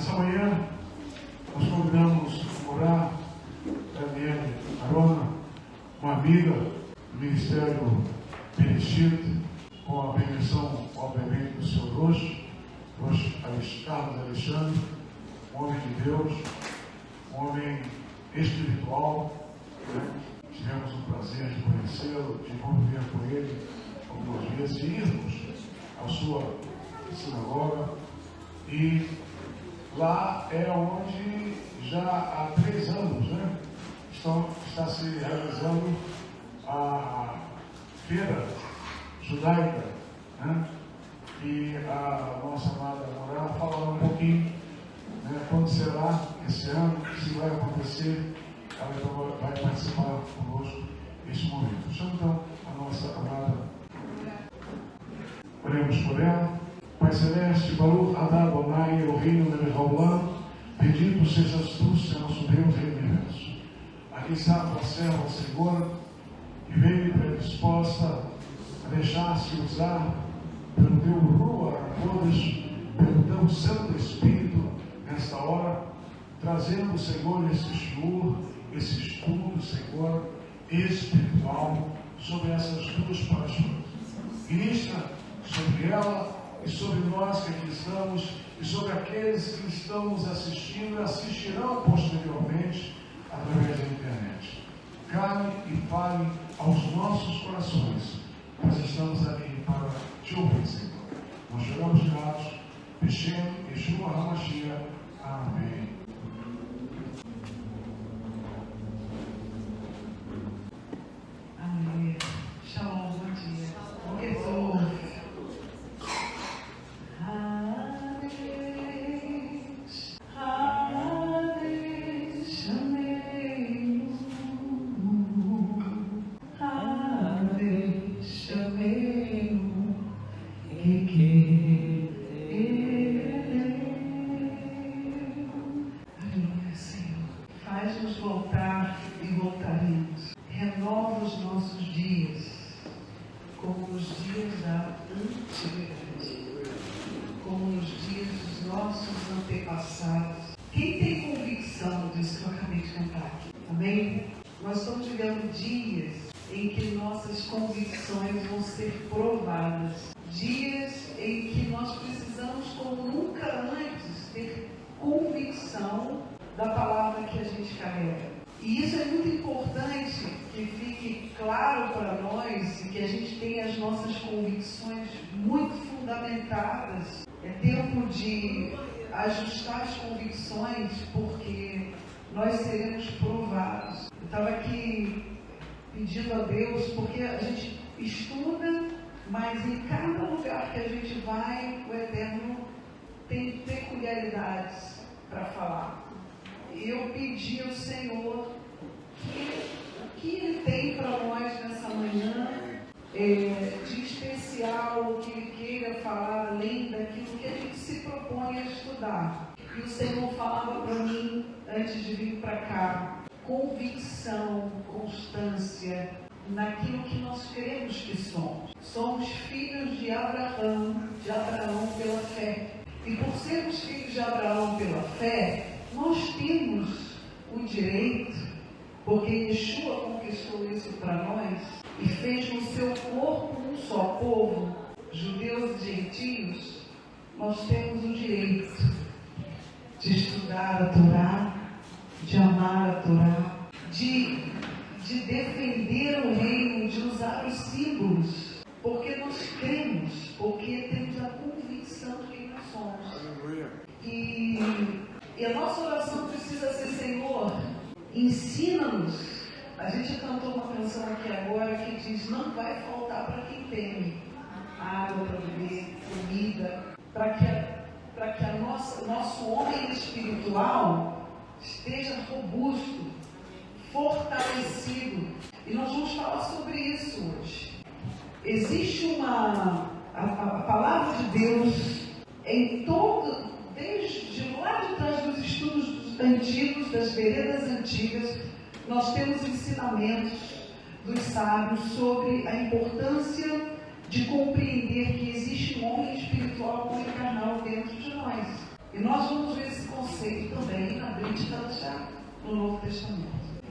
Nessa manhã, nós convidamos a orar Daniele Arona, uma amiga do Ministério Benedito, com a bendição, obviamente, do Senhor Roxo, Carlos Alexandre, um homem de Deus, um homem espiritual, né? Tivemos o prazer de conhecê-lo, de conviver com ele algumas vezes, e irmos à sua sinagoga, e lá é onde já há 3 anos, né, está se realizando a feira judaica, né? E a nossa amada Morada falará um pouquinho, né, quando será esse ano, se vai acontecer. Ela então vai participar conosco neste momento. Chamo então a nossa amada. Oremos por ela. Pai Celeste, Baruch Adá Adonai, Eloheinu melech haolam, bendito sejas tu, Senhor nosso Deus e universo. Aqui está a tua serva, Senhor, que veio predisposta a deixar-se usar pelo teu Ruach HaKodesh, pelo teu Santo Espírito, nesta hora, trazendo, Senhor, esse shiur, esse estudo, Senhor, espiritual, sobre essas 2 paixões. Ministra sobre ela e sobre nós que aqui estamos, e sobre aqueles que estamos assistindo e assistirão posteriormente através da internet. Cale e fale aos nossos corações. Nós estamos aqui para te ouvir, Senhor. Nós choramos gratos, Beshem Yeshua HaMashiach. Amém. Amém. Shalom, bom dia. Bom Jesus. Faz-nos voltar e voltaremos. Renova os nossos dias, como nos dias da antiguidade, como nos dias dos nossos antepassados. Quem tem convicção disso que eu acabei de cantar aqui? Amém? Nós estamos vivendo dias em que nossas convicções vão ser provadas. Dias em que nós precisamos, como nunca antes, ter convicção da palavra que a gente carrega. E isso é muito importante que fique claro para nós e que a gente tenha as nossas convicções muito fundamentadas. É tempo de ajustar as convicções, porque nós seremos provados. Eu estava aqui pedindo a Deus, porque a gente estuda, mas em cada lugar que a gente vai, o Eterno tem peculiaridades para falar. E eu pedi ao Senhor o que Ele tem para nós nessa manhã, de especial, o que Ele queira falar além daquilo que a gente se propõe a estudar. E o Senhor falava para mim, antes de vir para cá, convicção, constância naquilo que nós cremos que somos. Somos filhos de Abraão pela fé. E por sermos filhos de Abraão pela fé, nós temos o direito, porque Yeshua conquistou isso para nós e fez no seu corpo um só povo, judeus e gentios. Nós temos o direito de estudar a Torá, de amar a Torá, de defender o reino, de usar os símbolos, porque nós cremos, porque temos a convicção de quem nós somos. E a nossa oração precisa ser: Senhor, ensina-nos. A gente cantou uma canção aqui agora que diz: não vai faltar para quem teme água para beber, comida, para que nosso homem espiritual esteja robusto, fortalecido. E nós vamos falar sobre isso hoje. Existe a palavra de Deus em todo, desde lá de trás dos estudos antigos, das veredas antigas, nós temos ensinamentos dos sábios sobre a importância de compreender que existe um homem espiritual com o carnal dentro de nós. E nós vamos ver esse aceito também na Brit Hadashah, no Novo Testamento.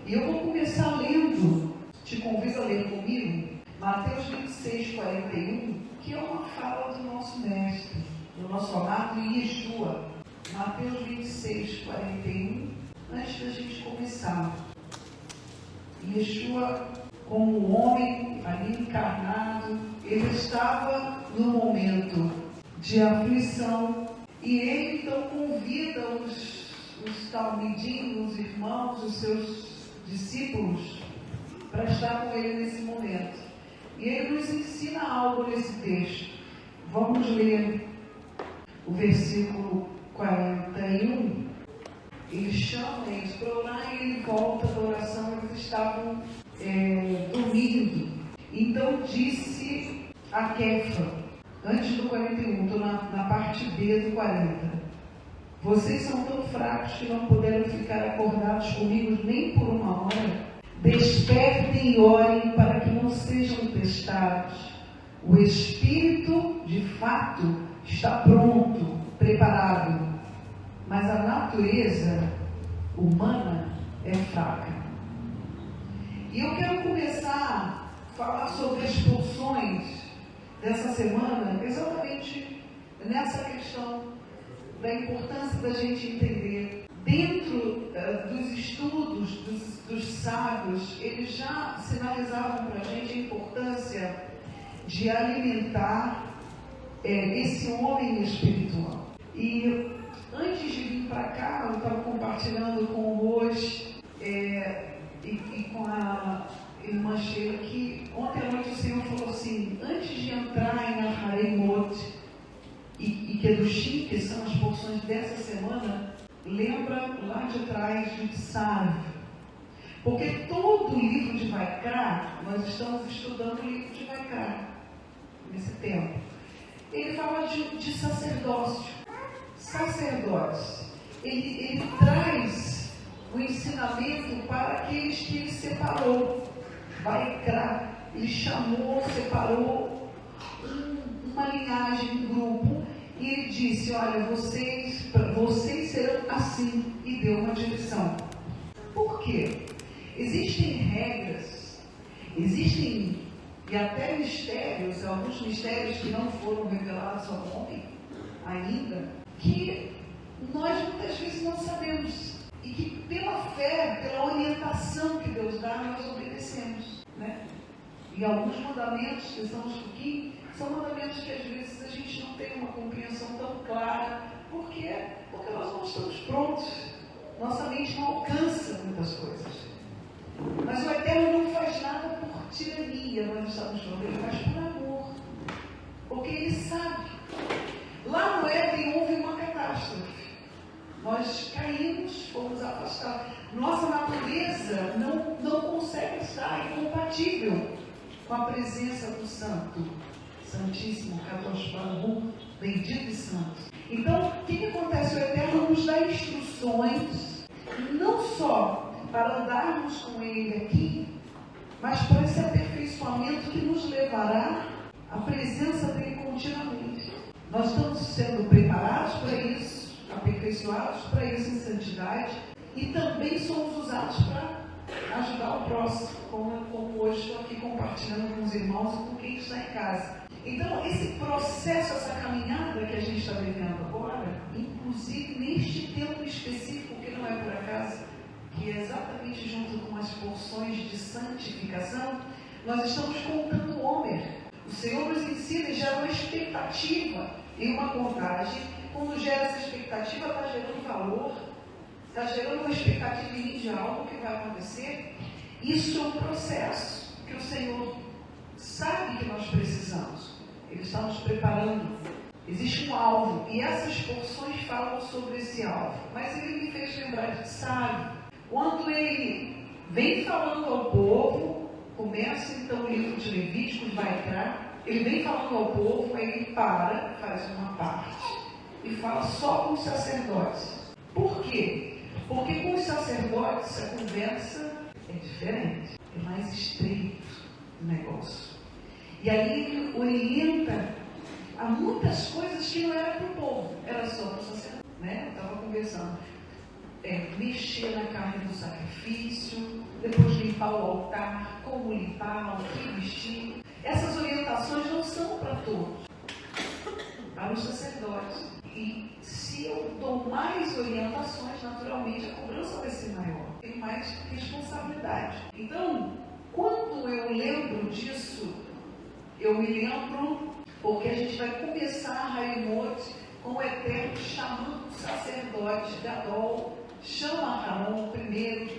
E eu vou começar lendo, te convido a ler comigo, Mateus 26, 41, que é uma fala do nosso mestre, do nosso amado Yeshua. Mateus 26, 41, antes da gente começar. Yeshua, como homem ali encarnado, ele estava no momento de aflição e ele então convida os talmidim, os irmãos, os seus discípulos, para estar com ele nesse momento. E ele nos ensina algo nesse texto. Vamos ler o versículo 41. Ele chama eles para orar e ele volta da oração. Eles estavam dormindo. Então disse a Kefa, antes do 41, estou na parte B do 40. Vocês são tão fracos que não puderam ficar acordados comigo nem por uma hora. Despertem e orem para que não sejam testados. O espírito, de fato, está pronto, preparado, mas a natureza humana é fraca. E eu quero começar a falar sobre as porções dessa semana, exatamente nessa questão da importância da gente entender. Dentro dos estudos dos sábios, eles já sinalizavam para a gente a importância de alimentar esse homem espiritual. E antes de vir para cá, eu estava compartilhando com o Roche e com a irmã Sheila que ontem à noite o Senhor falou assim, antes de entrar em Aharei Mot e Kedushim, que são as porções dessa semana, lembra lá de trás de Tzav. Porque todo o livro de Vaikra, nós estamos estudando o livro de Vaikra nesse tempo. Ele fala de sacerdócio. Sacerdotes. Ele traz o ensinamento para aqueles que ele separou. Vaikra, ele chamou, separou uma linhagem, um grupo, e ele disse, olha, vocês serão assim, e deu uma direção. Por quê? Existem regras, existem e até mistérios, alguns mistérios que não foram revelados ao homem ainda, que nós muitas vezes não sabemos, e que pela fé, pela orientação que Deus dá, nós obedecemos, né? E alguns mandamentos que estamos aqui, são mandamentos que às vezes a gente não tem uma compreensão tão clara. Por quê? Porque nós não estamos prontos. Nossa mente não alcança muitas coisas. Mas o Eterno não faz nada por tirania, nós estamos falando, ele faz por amor. Porque ele sabe. Lá no Éden houve uma catástrofe. Nós caímos, fomos afastados. Nossa natureza não consegue estar incompatível com a presença do Santo, Santíssimo, Kadosh Baruch, bendito e santo. Então, o que acontece? O Eterno nos dá instruções, não só para andarmos com Ele aqui, mas para esse aperfeiçoamento que nos levará à presença dEle continuamente. Nós estamos sendo preparados para isso, aperfeiçoados para isso em santidade, e também somos usados para ajudar o próximo, como hoje estou aqui compartilhando com os irmãos e com quem está em casa. Então, esse processo, essa caminhada que a gente está vivendo agora, inclusive neste tempo específico, que não é por acaso, que é exatamente junto com as porções de santificação, nós estamos contando o Homer. O Senhor nos ensina e gera uma expectativa e uma contagem. Quando gera essa expectativa, está gerando valor, está gerando uma expectativa em mim de algo que vai acontecer. Isso é um processo que o Senhor sabe que nós precisamos. Ele está nos preparando. Existe um alvo, e essas porções falam sobre esse alvo. Mas ele me fez lembrar de Sabe, quando ele vem falando ao povo, começa então o livro de Levíticos, vai entrar, ele vem falando ao povo, aí ele para, faz uma parte, e fala só com os sacerdotes. Por quê? Porque com os sacerdotes a conversa é diferente, é mais estreito o negócio. E aí ele orienta a muitas coisas que não era para o povo, era só para o sacerdote. Né? Eu estava conversando mexer na carne do sacrifício, depois limpar o altar, como limpar, o que vestir. Essas orientações não são para todos, para os sacerdotes. E se eu dou mais orientações, naturalmente a cobrança vai ser maior, tem mais responsabilidade. Então, quando eu lembro disso, eu me lembro, porque a gente vai começar a Raimot com o Eterno chamando o sacerdote Gadol, chama Arão primeiro,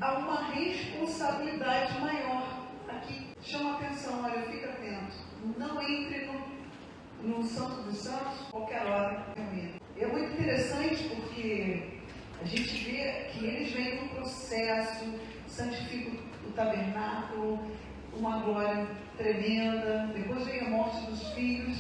há uma responsabilidade maior. Aqui chama atenção, olha, fica atento, não entre no Santo dos Santos qualquer hora. É muito interessante porque a gente vê que eles vêm num processo, santificam o tabernáculo, uma glória tremenda, depois vem a morte dos filhos,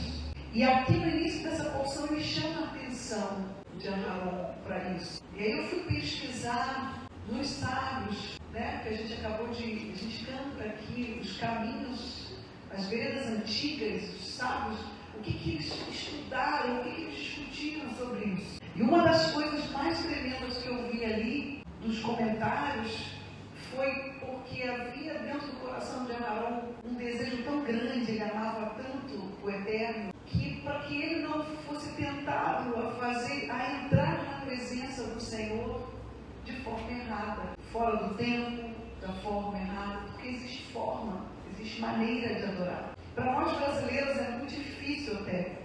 e aqui no início dessa porção ele chama a atenção de Arão para isso. E aí eu fui pesquisar nos sábios, né, que a gente canta aqui, os caminhos, as veredas antigas, os sábios, o que eles estudaram, o que eles discutiram sobre isso. E uma das coisas mais tremendas que eu vi ali, dos comentários, foi porque havia dentro do coração de Arão um desejo tão grande, ele amava tanto o Eterno, que para que ele não fosse tentado a entrar na presença do Senhor de forma errada, fora do tempo, da forma errada, porque existe forma, existe maneira de adorar. Para nós brasileiros é muito difícil até,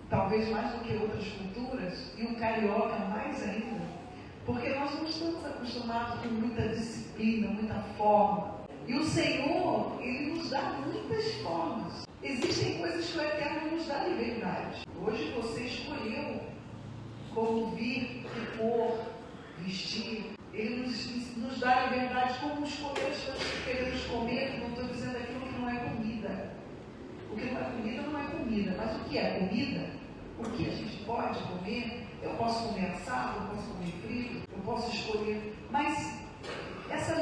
talvez mais do que outras culturas, e o carioca mais ainda, porque nós não estamos acostumados com muita disciplina, muita forma. E o Senhor, Ele nos dá muitas formas. Existem coisas que o Eterno nos dá liberdade. Hoje você escolheu como vir, que cor, vestir. Ele nos dá liberdade como escolher as coisas que queremos comer. Não estou dizendo aquilo que não é comida. O que não é comida não é comida. Mas o que é comida? O que a gente pode comer? Eu posso comer assado, eu posso comer frito, eu posso escolher. Mas essa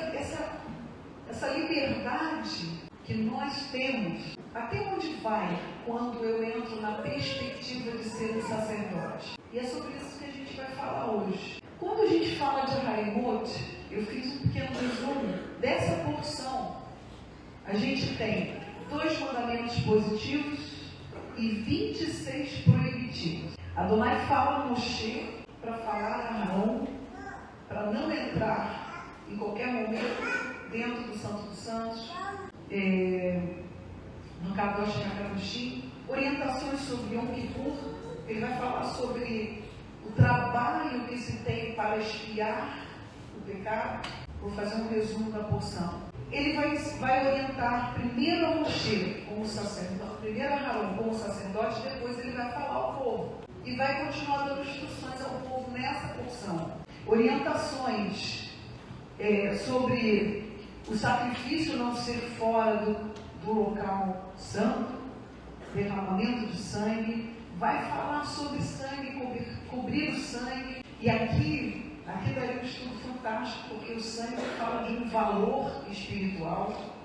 liberdade que nós temos, até onde vai quando eu entro na perspectiva de ser um sacerdote? E é sobre isso que a gente vai falar hoje. Quando a gente fala de Raimot, eu fiz um pequeno resumo dessa porção. A gente tem 2 mandamentos positivos e 26 proibitivos. Adonai fala a Moshe para falar a Arão, para não entrar em qualquer momento dentro do Santo dos Santos, no Kadosh HaKadoshim, orientações sobre Yom Kippur. Ele vai falar sobre o trabalho que se tem para expiar o pecado. Vou fazer um resumo da porção. Ele vai orientar primeiro a Moshe como sacerdote, primeiro a Arão como sacerdote, depois ele vai falar ao povo. E vai continuar dando instruções ao povo nessa porção. Orientações sobre o sacrifício não ser fora do local santo, derramamento de sangue. Vai falar sobre sangue, cobrir o sangue. E aqui daria um estudo fantástico, porque o sangue fala de um valor espiritual,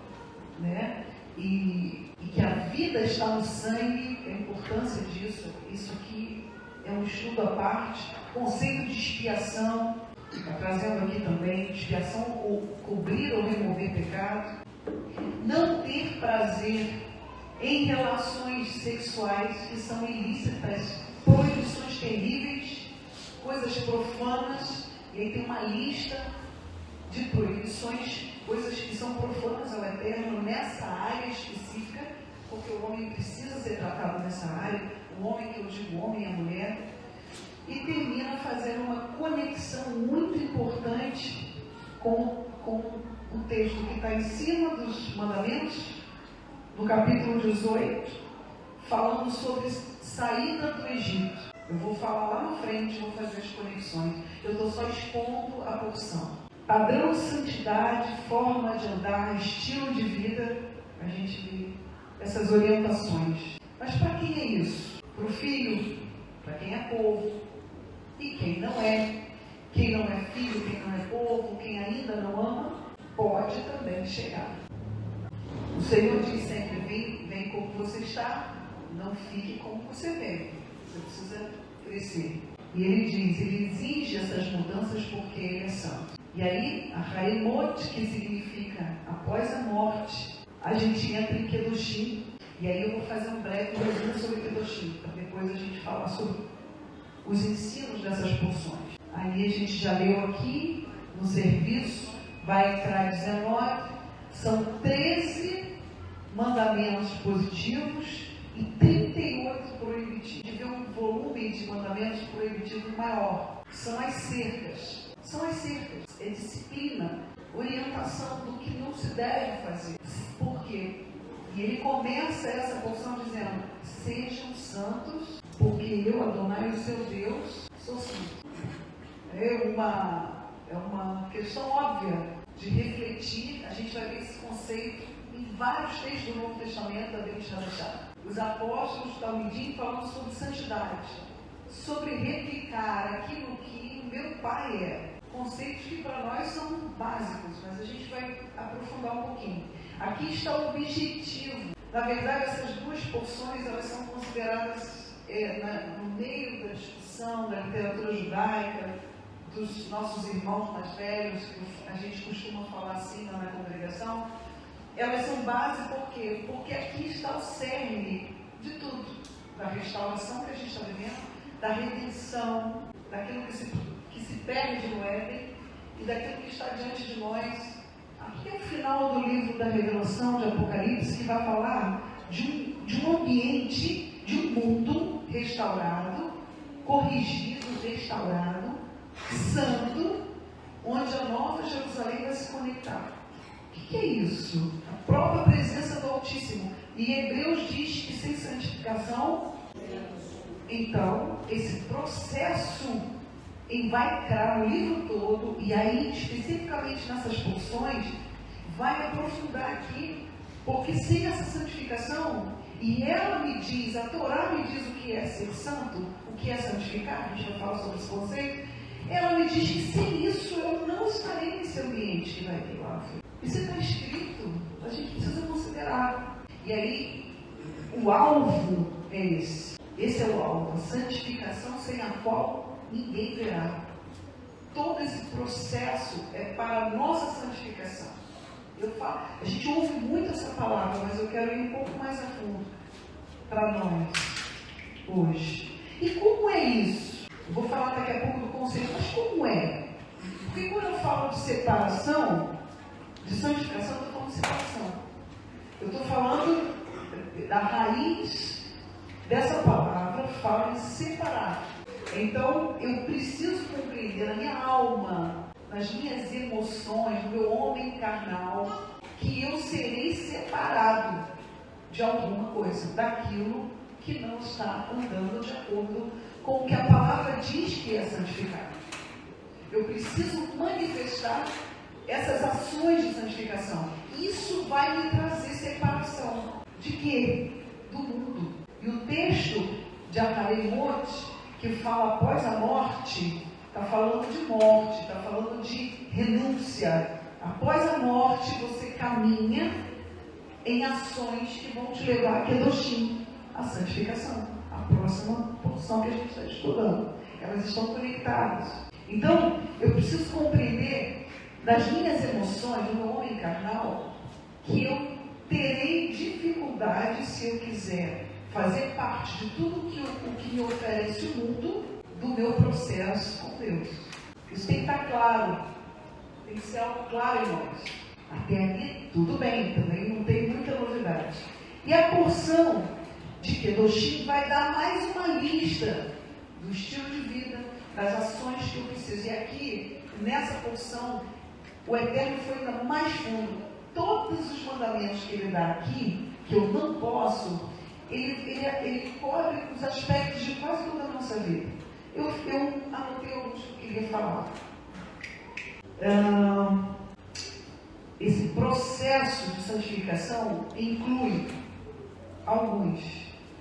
né? E que a vida está no sangue, a importância disso. Isso aqui é um estudo à parte. Conceito de expiação, está trazendo aqui também, expiação ou cobrir ou remover pecado. Não ter prazer em relações sexuais que são ilícitas, proibições terríveis, coisas profanas. E aí tem uma lista de proibições, coisas que são profanas ao Eterno nessa área específica, porque o homem precisa ser tratado nessa área, o homem, que eu digo homem e a mulher. E termina fazendo uma conexão muito importante com o texto que está em cima dos mandamentos, no capítulo 18, falando sobre saída do Egito. Eu vou falar lá na frente, vou fazer as conexões. Eu estou só expondo a porção. Padrão de santidade, forma de andar, estilo de vida, a gente vê essas orientações. Mas para quem é isso? Para o filho, para quem é povo e quem não é. Quem não é filho, quem não é povo, quem ainda não ama, pode também chegar. O Senhor diz sempre: vem como você está, não fique como você veio. Você precisa crescer. E ele diz, ele exige essas mudanças porque ele é santo. E aí, a Haemot, que significa após a morte, a gente entra em Kedoshim. E aí eu vou fazer um breve resumo sobre Kedoshim, para depois a gente falar sobre os ensinos dessas porções. Aí a gente já leu aqui, no serviço, vai entrar 19, são 13 mandamentos positivos e 38 proibitivos. Tive um volume de mandamentos proibitivos maior. São as cercas. É disciplina, orientação do que não se deve fazer. Por quê? E ele começa essa porção dizendo: sejam santos, porque eu, Adonai, o seu Deus, sou santo. É uma questão óbvia de refletir. A gente vai ver esse conceito em vários textos do Novo Testamento, da Bíblia Sagrada. Os apóstolos Talmidim falando sobre santidade, sobre replicar aquilo que meu Pai é. Conceitos que para nós são básicos, mas a gente vai aprofundar um pouquinho. Aqui está o objetivo. Na verdade, essas duas porções, elas são consideradas no meio da discussão da literatura judaica, dos nossos irmãos mais velhos, que a gente costuma falar assim na congregação. Elas são base por quê? Porque aqui está o cerne de tudo. Da restauração que a gente está vivendo, da redenção, daquilo que se perde no Éden e daquilo que está diante de nós. Aqui é o final do livro da Revelação de Apocalipse, que vai falar de um ambiente, de um mundo restaurado, corrigido, restaurado, santo, onde a Nova Jerusalém vai se conectar. O que é isso? A própria presença do Altíssimo. E Hebreus diz que sem santificação, então, esse processo vai entrar no livro todo, e aí, especificamente nessas porções, vai aprofundar aqui, porque sem essa santificação, e ela me diz, a Torá me diz o que é ser santo, o que é santificar, a gente vai falar sobre esse conceito, ela me diz que sem isso eu não estarei nesse ambiente que vai ter lá. Isso está escrito, a gente precisa considerar. E aí, o alvo é esse. Esse é o alvo, a santificação sem a qual ninguém verá. Todo esse processo é para a nossa santificação. A gente ouve muito essa palavra, mas eu quero ir um pouco mais a fundo para nós hoje. E como é isso? Eu vou falar daqui a pouco do conceito, mas como é? Porque quando eu falo de separação, de santificação, eu estou falando de separação. Eu estou falando da raiz dessa palavra, fala em separar. Então, eu preciso compreender na minha alma, nas minhas emoções, no meu homem carnal, que eu serei separado de alguma coisa, daquilo que não está andando de acordo com o que a palavra diz que é santificado. Eu preciso manifestar essas ações de santificação. Isso vai me trazer separação. De quê? Do mundo. E o texto de Haemot, que fala após a morte, está falando de morte, está falando de renúncia. Após a morte, você caminha em ações que vão te levar a Kedoshim, a santificação, a próxima porção que a gente está estudando. Elas estão conectadas. Então, eu preciso compreender das minhas emoções, do meu homem carnal, que eu terei dificuldade, se eu quiser fazer parte de tudo o que me oferece o mundo, do meu processo com Deus. Isso tem que estar claro, tem que ser algo claro em nós. Até aqui, tudo bem, também não tem muita novidade. E a porção de Kedoshim vai dar mais uma lista do estilo de vida, das ações que eu preciso. E aqui, nessa porção, o Eterno foi ainda mais fundo. Todos os mandamentos que ele dá aqui, que eu não posso, ele cobre os aspectos de quase toda a nossa vida. Eu anotei alguns que eu queria falar. Esse processo de santificação inclui alguns: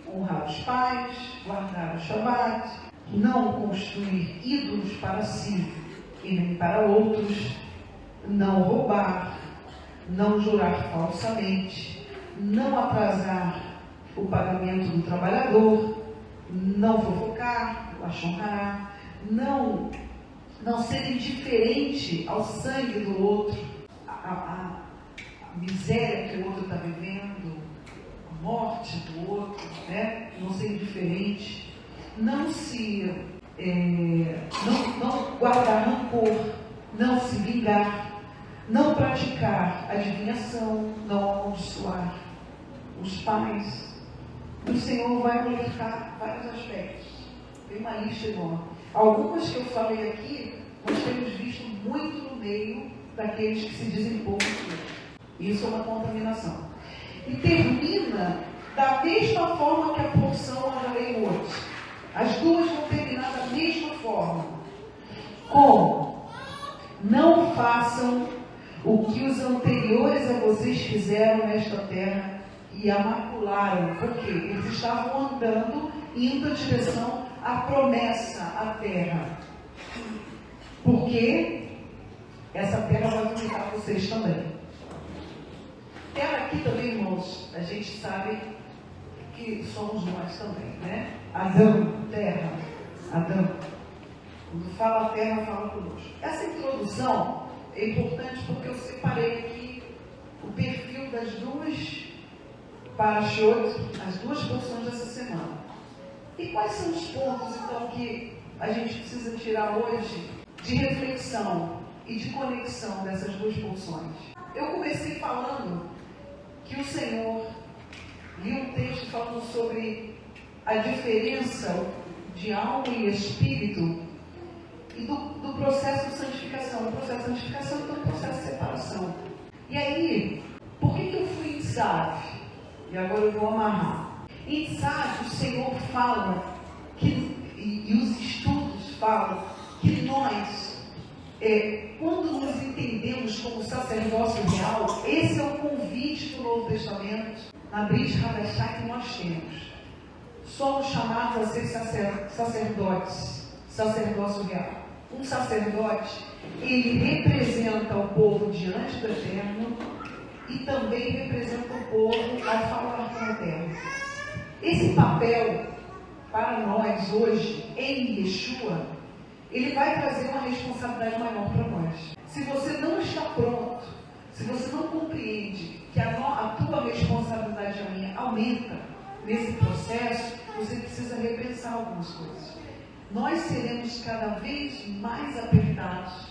honrar os pais, guardar o Shabat, não construir ídolos para si e nem para outros, não roubar, não jurar falsamente, não atrasar o pagamento do trabalhador, não fofocar, lashon hará, não ser indiferente ao sangue do outro, a miséria que o outro está vivendo, a morte do outro, né? Não ser indiferente, não guardar rancor, não se vingar, não praticar adivinhação, não amaldiçoar os pais. O Senhor vai alertar vários aspectos. Tem uma lista enorme. Algumas que eu falei aqui, nós temos visto muito no meio daqueles que se dizem pouco. Isso é uma contaminação. E termina da mesma forma que a porção eu já leio hoje. As duas vão terminar da mesma forma. Como? Não façam o que os anteriores a vocês fizeram nesta terra e a macularam. Por quê? Eles estavam andando, indo em direção à promessa, à terra. Porque essa terra vai visitar vocês também. Terra aqui também, irmãos, a gente sabe que somos nós também, né? Adão, terra, Adão. Quando fala terra, fala conosco. Essa introdução é importante porque eu separei aqui o perfil das duas parashot, as duas porções dessa semana. E quais são os pontos, então, que a gente precisa tirar hoje de reflexão e de conexão dessas duas porções? Eu comecei falando que o Senhor, li um texto falando sobre a diferença de alma e espírito e do processo de santificação. O processo de santificação é um processo de separação. E aí, por que eu fui em Save? E agora eu vou amarrar. Em Save, o Senhor fala, e os estudos falam, que nós, quando nos entendemos como sacerdócio real, esse é o convite do Novo Testamento, na Brit Hadashah, que nós temos. Somos chamados a ser sacerdotes, sacerdócio real. Um sacerdote, ele representa o povo diante do Eterno e também representa o povo a falar com o Eterno. Esse papel, para nós hoje, em Yeshua, ele vai trazer uma responsabilidade maior para nós. Se você não está pronto, se você não compreende que a tua responsabilidade e a minha aumenta nesse processo, você precisa repensar algumas coisas. Nós seremos cada vez mais apertados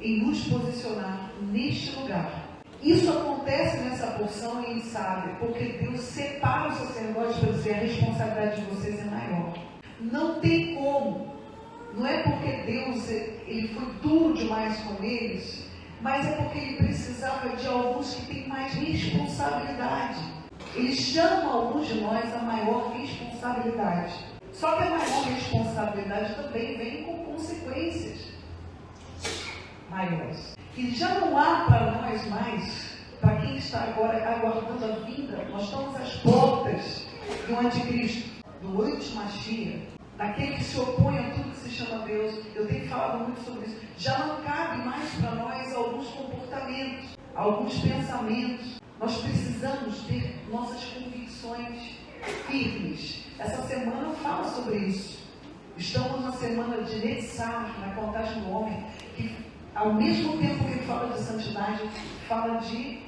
em nos posicionar neste lugar. Isso acontece nessa porção e sabe, porque Deus separa os sacerdotes para dizer a responsabilidade de vocês é maior. Não tem como. Não é porque Deus ele foi duro demais com eles, mas é porque ele precisava de alguns que têm mais responsabilidade. Ele chama alguns de nós a maior responsabilidade. Só que a maior responsabilidade também vem com consequências maiores. E já não há para nós mais, para quem está agora aguardando a vinda, nós estamos às portas do anticristo, do anti-Machia, daquele que se opõe a tudo que se chama Deus. Eu tenho falado muito sobre isso. Já não cabe mais para nós alguns comportamentos, alguns pensamentos. Nós precisamos ter nossas convicções firmes. Essa semana fala sobre isso. Estamos na semana de Netzar, na contagem do homem, que ao mesmo tempo que fala de santidade, fala de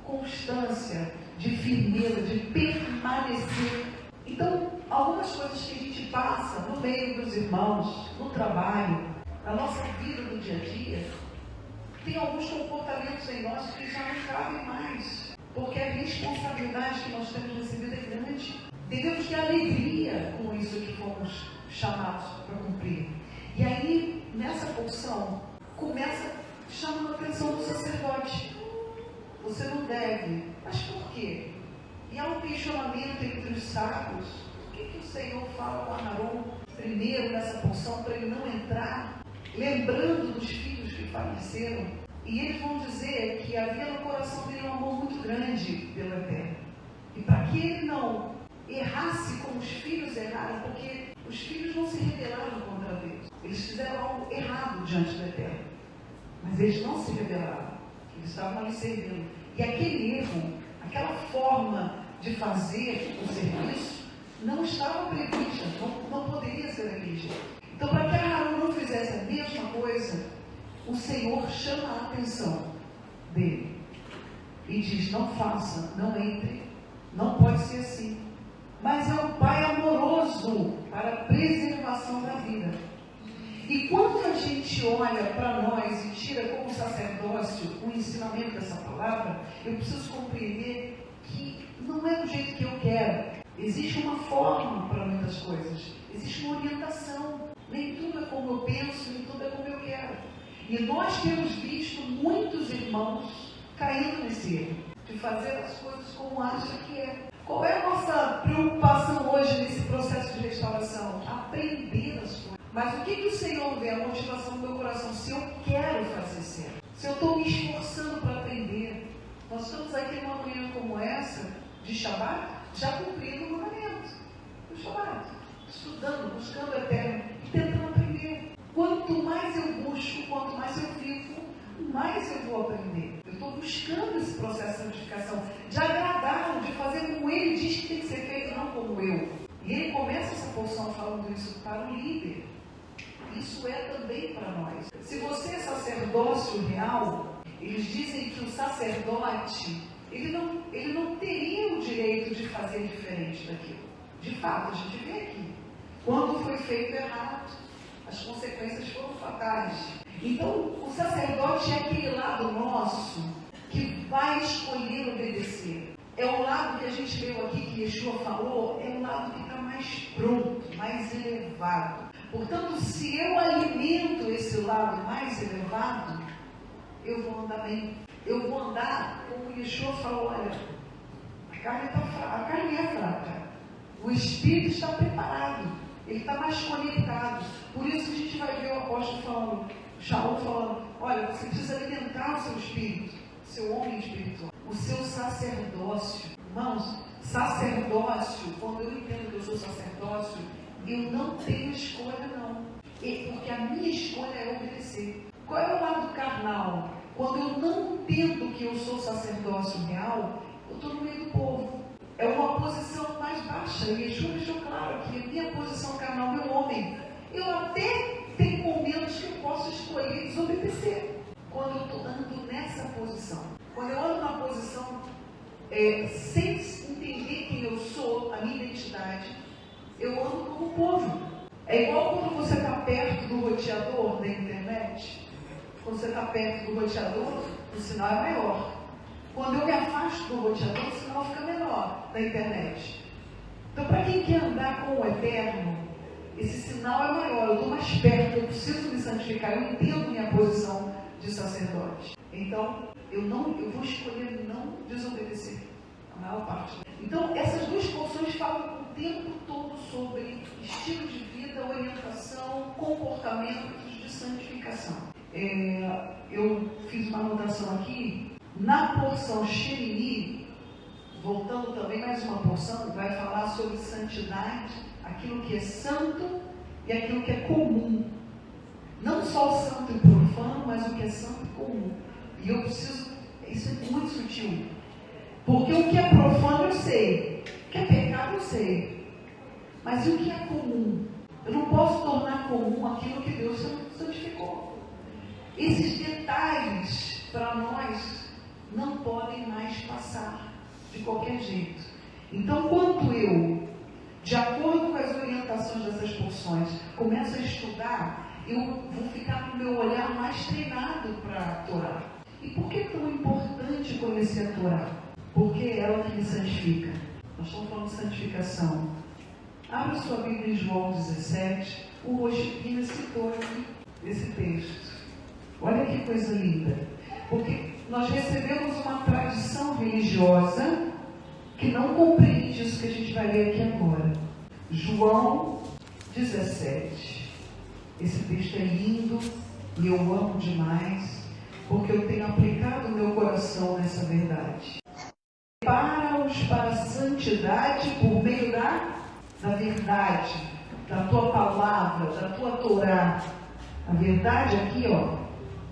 constância, de firmeza, de permanecer. Então, algumas coisas que a gente passa no meio dos irmãos, no trabalho, na nossa vida do dia a dia, tem alguns comportamentos em nós que já não cabem mais, porque a responsabilidade que nós temos recebido é grande. Devemos ter alegria com isso que fomos chamados para cumprir. E aí, nessa porção, começa chamando a atenção do sacerdote. Você não deve. Mas por quê? E há um questionamento entre os sábios. O que o Senhor fala com Aharon primeiro nessa porção para ele não entrar, lembrando dos filhos que faleceram? E eles vão dizer que havia no coração dele um amor muito grande pelo Eterno. E para que ele não errasse como os filhos erraram, porque os filhos não se rebelaram contra Deus. Eles fizeram algo errado diante do Eterno. Mas eles não se rebelaram. Eles estavam ali servindo. E aquele erro, aquela forma de fazer o serviço, não estava prevista, não poderia ser daquele jeito. Então, para que Aharon atenção dele e diz: não faça, não entre, não pode ser assim. Mas é um pai amoroso para a preservação da vida. E quando a gente olha para nós e tira como sacerdócio o ensinamento dessa palavra, eu preciso compreender que não é do jeito que eu quero. Existe uma forma para muitas coisas, existe uma orientação. Nem tudo é como eu penso, nem tudo é como eu quero. E nós temos visto muitos irmãos caindo nesse erro, de fazer as coisas como acha que é. Qual é a nossa preocupação hoje nesse processo de restauração? Aprender as coisas. Mas o que o Senhor vê? A motivação do meu coração. Se eu quero fazer certo, se eu estou me esforçando para aprender. Nós estamos aqui numa manhã como essa, de Shabbat, já cumprindo o mandamento do Shabbat, estudando, buscando o Eterno e tentando aprender. Quanto mais eu busco, quanto mais eu vivo, mais eu vou aprender. Eu estou buscando esse processo de santificação, de agradá-lo, de fazer como ele diz que tem que ser feito, não como eu. E ele começa essa porção falando isso para o líder. Isso é também para nós. Se você é sacerdócio real, eles dizem que o sacerdote, ele não teria o direito de fazer diferente daquilo. De fato, a gente vê aqui. Quando foi feito errado, as consequências foram fatais. Então, o sacerdote é aquele lado nosso que vai escolher obedecer. É o lado que a gente leu aqui, que Yeshua falou, é o lado que está mais pronto, mais elevado. Portanto, se eu alimento esse lado mais elevado, eu vou andar bem. Eu vou andar, como Yeshua falou, olha, a carne é fraca. O espírito está preparado. Ele está mais conectado. Por isso que a gente vai ver o apóstolo falando, Shaul falando, olha, você precisa alimentar o seu espírito, o seu homem espiritual, o seu sacerdócio. Irmãos, sacerdócio, quando eu entendo que eu sou sacerdócio, eu não tenho escolha não. Porque a minha escolha é obedecer. Qual é o lado carnal? Quando eu não entendo que eu sou sacerdócio real, eu estou no meio do povo. É uma posição mais baixa. E Yeshua deixou claro que a minha posição carnal, meu homem, eu até tenho momentos que eu posso escolher desobedecer. Quando eu estou andando nessa posição. Quando eu ando na posição sem entender quem eu sou, a minha identidade, eu ando como povo. É igual quando você está perto do roteador da internet. Quando você está perto do roteador, o sinal é maior. Quando eu me afasto do roteador, o sinal fica menor da internet. Então, para quem quer andar com o Eterno, esse sinal é maior. Eu estou mais perto, eu preciso me santificar. Eu entendo minha posição de sacerdote. Então, eu vou escolher não desobedecer a maior parte. Então, essas duas porções falam o tempo todo sobre estilo de vida, orientação, comportamentos de santificação. Eu fiz uma anotação aqui. Na porção Shemini, voltando também mais uma porção, vai falar sobre santidade, aquilo que é santo e aquilo que é comum. Não só o santo e profano, mas o que é santo e comum. E eu preciso, isso é muito sutil. Porque o que é profano eu sei, o que é pecado eu sei. Mas e o que é comum? Eu não posso tornar comum aquilo que Deus santificou. Esses detalhes, para nós, não podem mais passar de qualquer jeito. Então, quando eu, de acordo com as orientações dessas porções, começo a estudar, eu vou ficar com o meu olhar mais treinado para a Torá. E por que é tão importante conhecer a Torá? Porque é ela que me santifica. Nós estamos falando de santificação. Abra sua Bíblia em João 17. O Roshipina citou aqui esse texto. Olha que coisa linda. Porque nós recebemos uma tradição religiosa que não compreende isso que a gente vai ler aqui agora. João 17. Esse texto é lindo e eu amo demais, porque eu tenho aplicado o meu coração nessa verdade. Prepara-os para a santidade por meio da verdade, da tua palavra, da tua Torá. A verdade aqui,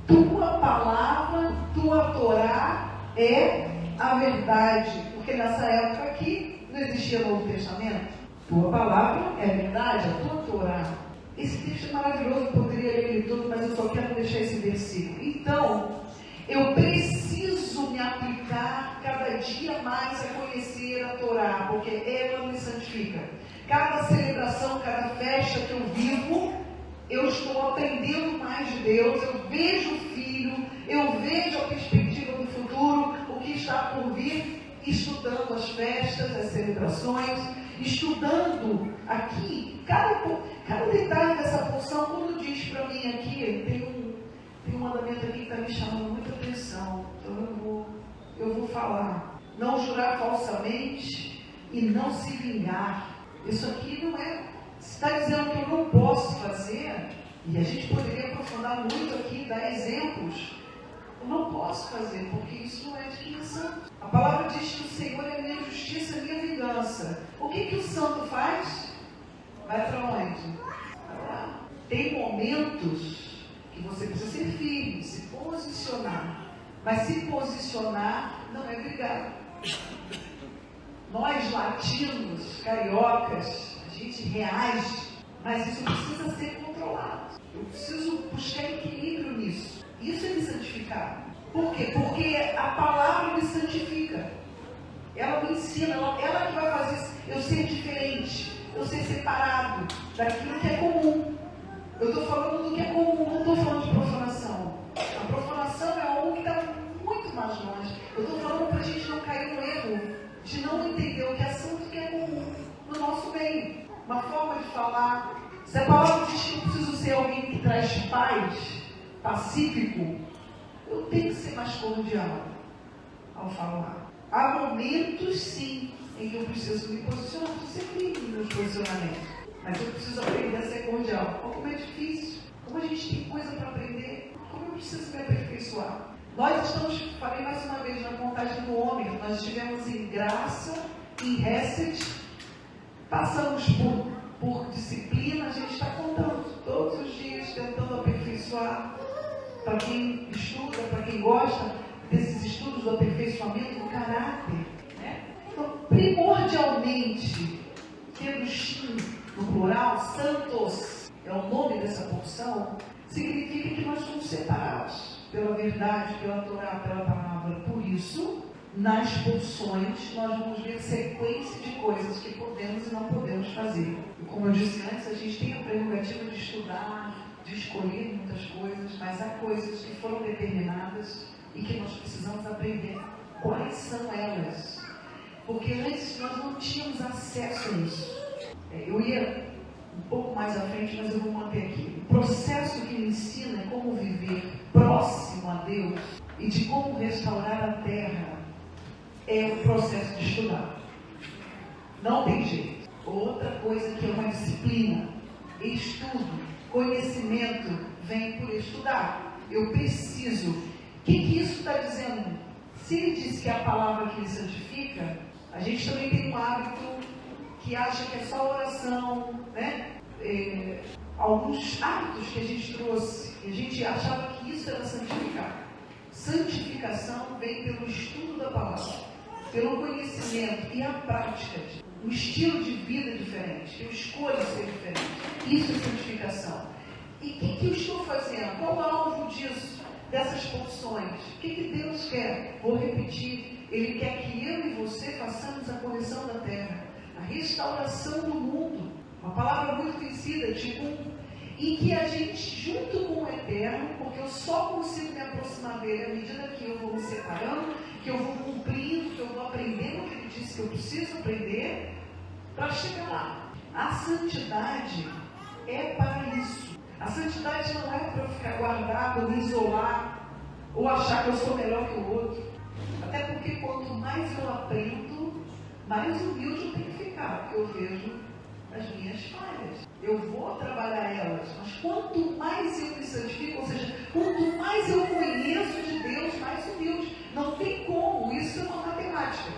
tua palavra, tua Torá é a verdade. Porque nessa época aqui não existia Novo Testamento. Tua palavra é a verdade, a tua Torá. Esse texto é maravilhoso, eu poderia ler ele todo, mas eu só quero deixar esse versículo. Então, Eu preciso me aplicar cada dia mais a conhecer a Torá, porque ela me santifica. Cada celebração, cada festa que eu vivo, eu estou aprendendo mais de Deus, eu vejo o Filho, eu vejo a perspectiva do futuro, o que está por vir, estudando as festas, as celebrações, estudando aqui, cada detalhe dessa porção. Quando diz para mim aqui, tem um mandamento aqui que está me chamando muita atenção, então eu vou falar. Não jurar falsamente e não se vingar. Isso aqui não é, está dizendo que eu não posso fazer, e a gente poderia aprofundar muito aqui, dar exemplos. Eu não posso fazer, porque isso não é de quem é santo. A palavra diz que o Senhor é minha justiça, minha vingança. O que o santo faz? Vai para onde? Vai lá. Tem momentos que você precisa ser firme, se posicionar. Mas se posicionar não é brigar. Nós latinos, cariocas, a gente reage, mas isso precisa ser controlado. Eu preciso buscar equilíbrio nisso. Isso é me santificar. Por quê? Porque a palavra me santifica. Ela me ensina, ela que vai fazer eu ser diferente, eu ser separado daquilo que é comum. Eu estou falando do que é comum, não estou falando de profanação. A profanação é algo que está muito mais longe. Eu estou falando para a gente não cair no erro de não entender o que é santo e o que é comum no nosso meio. Uma forma de falar. Se a palavra diz que eu preciso ser alguém que traz paz, pacífico, eu tenho que ser mais cordial ao falar. Há momentos, sim, em que eu preciso me posicionar, eu preciso ser firme nos meus posicionamentos. Mas eu preciso aprender a ser cordial. Como é difícil, como a gente tem coisa para aprender, como eu preciso me aperfeiçoar. Nós estamos, falei mais uma vez, na contagem do homem, nós estivemos em graça, em Hesed, passamos por disciplina, a gente está contando todos os dias, tentando aperfeiçoar. Para quem estuda, para quem gosta desses estudos do aperfeiçoamento do caráter, né? Então, primordialmente, tendo Shin no plural, santos é o nome dessa porção, significa que nós somos separados pela verdade, pela Torá, pela palavra. Por isso, nas porções, nós vamos ver sequência de coisas que podemos e não podemos fazer. E como eu disse antes, a gente tem a prerrogativa de estudar, de escolher muitas coisas, mas há coisas que foram determinadas e que nós precisamos aprender quais são elas. Porque antes nós não tínhamos acesso a isso. Eu ia um pouco mais à frente, mas eu vou manter aqui. O processo que me ensina como viver próximo a Deus e de como restaurar a terra é o processo de estudar. Não tem jeito. Outra coisa que é uma disciplina, estudo, conhecimento vem por estudar. Eu preciso. O que isso está dizendo? Se ele diz que é a palavra que ele santifica, a gente também tem um hábito que acha que é só oração, né? Alguns hábitos que a gente trouxe, e a gente achava que isso era santificar. Santificação vem pelo estudo da palavra, pelo conhecimento e a prática. Um estilo de vida diferente, eu escolho ser diferente. Isso é santificação. E o que eu estou fazendo? Qual é o alvo disso, dessas porções? O que Deus quer? Vou repetir. Ele quer que eu e você façamos a correção da terra, a restauração do mundo. Uma palavra muito conhecida, tipo, em que a gente, junto com o Eterno, porque eu só consigo me aproximar dele à medida que eu vou me separando, que eu vou cumprindo, que eu vou aprendendo o que ele disse que eu preciso aprender, para chegar lá. A santidade é para isso. A santidade não é para eu ficar guardado, me isolar, ou achar que eu sou melhor que o outro. Até porque quanto mais eu aprendo, mais humilde eu tenho que ficar, porque eu vejo as minhas falhas. Eu vou trabalhar elas, mas quanto mais eu me santifico, ou seja, quanto mais eu conheço de Deus, mais humilde. Não tem como, isso é uma matemática.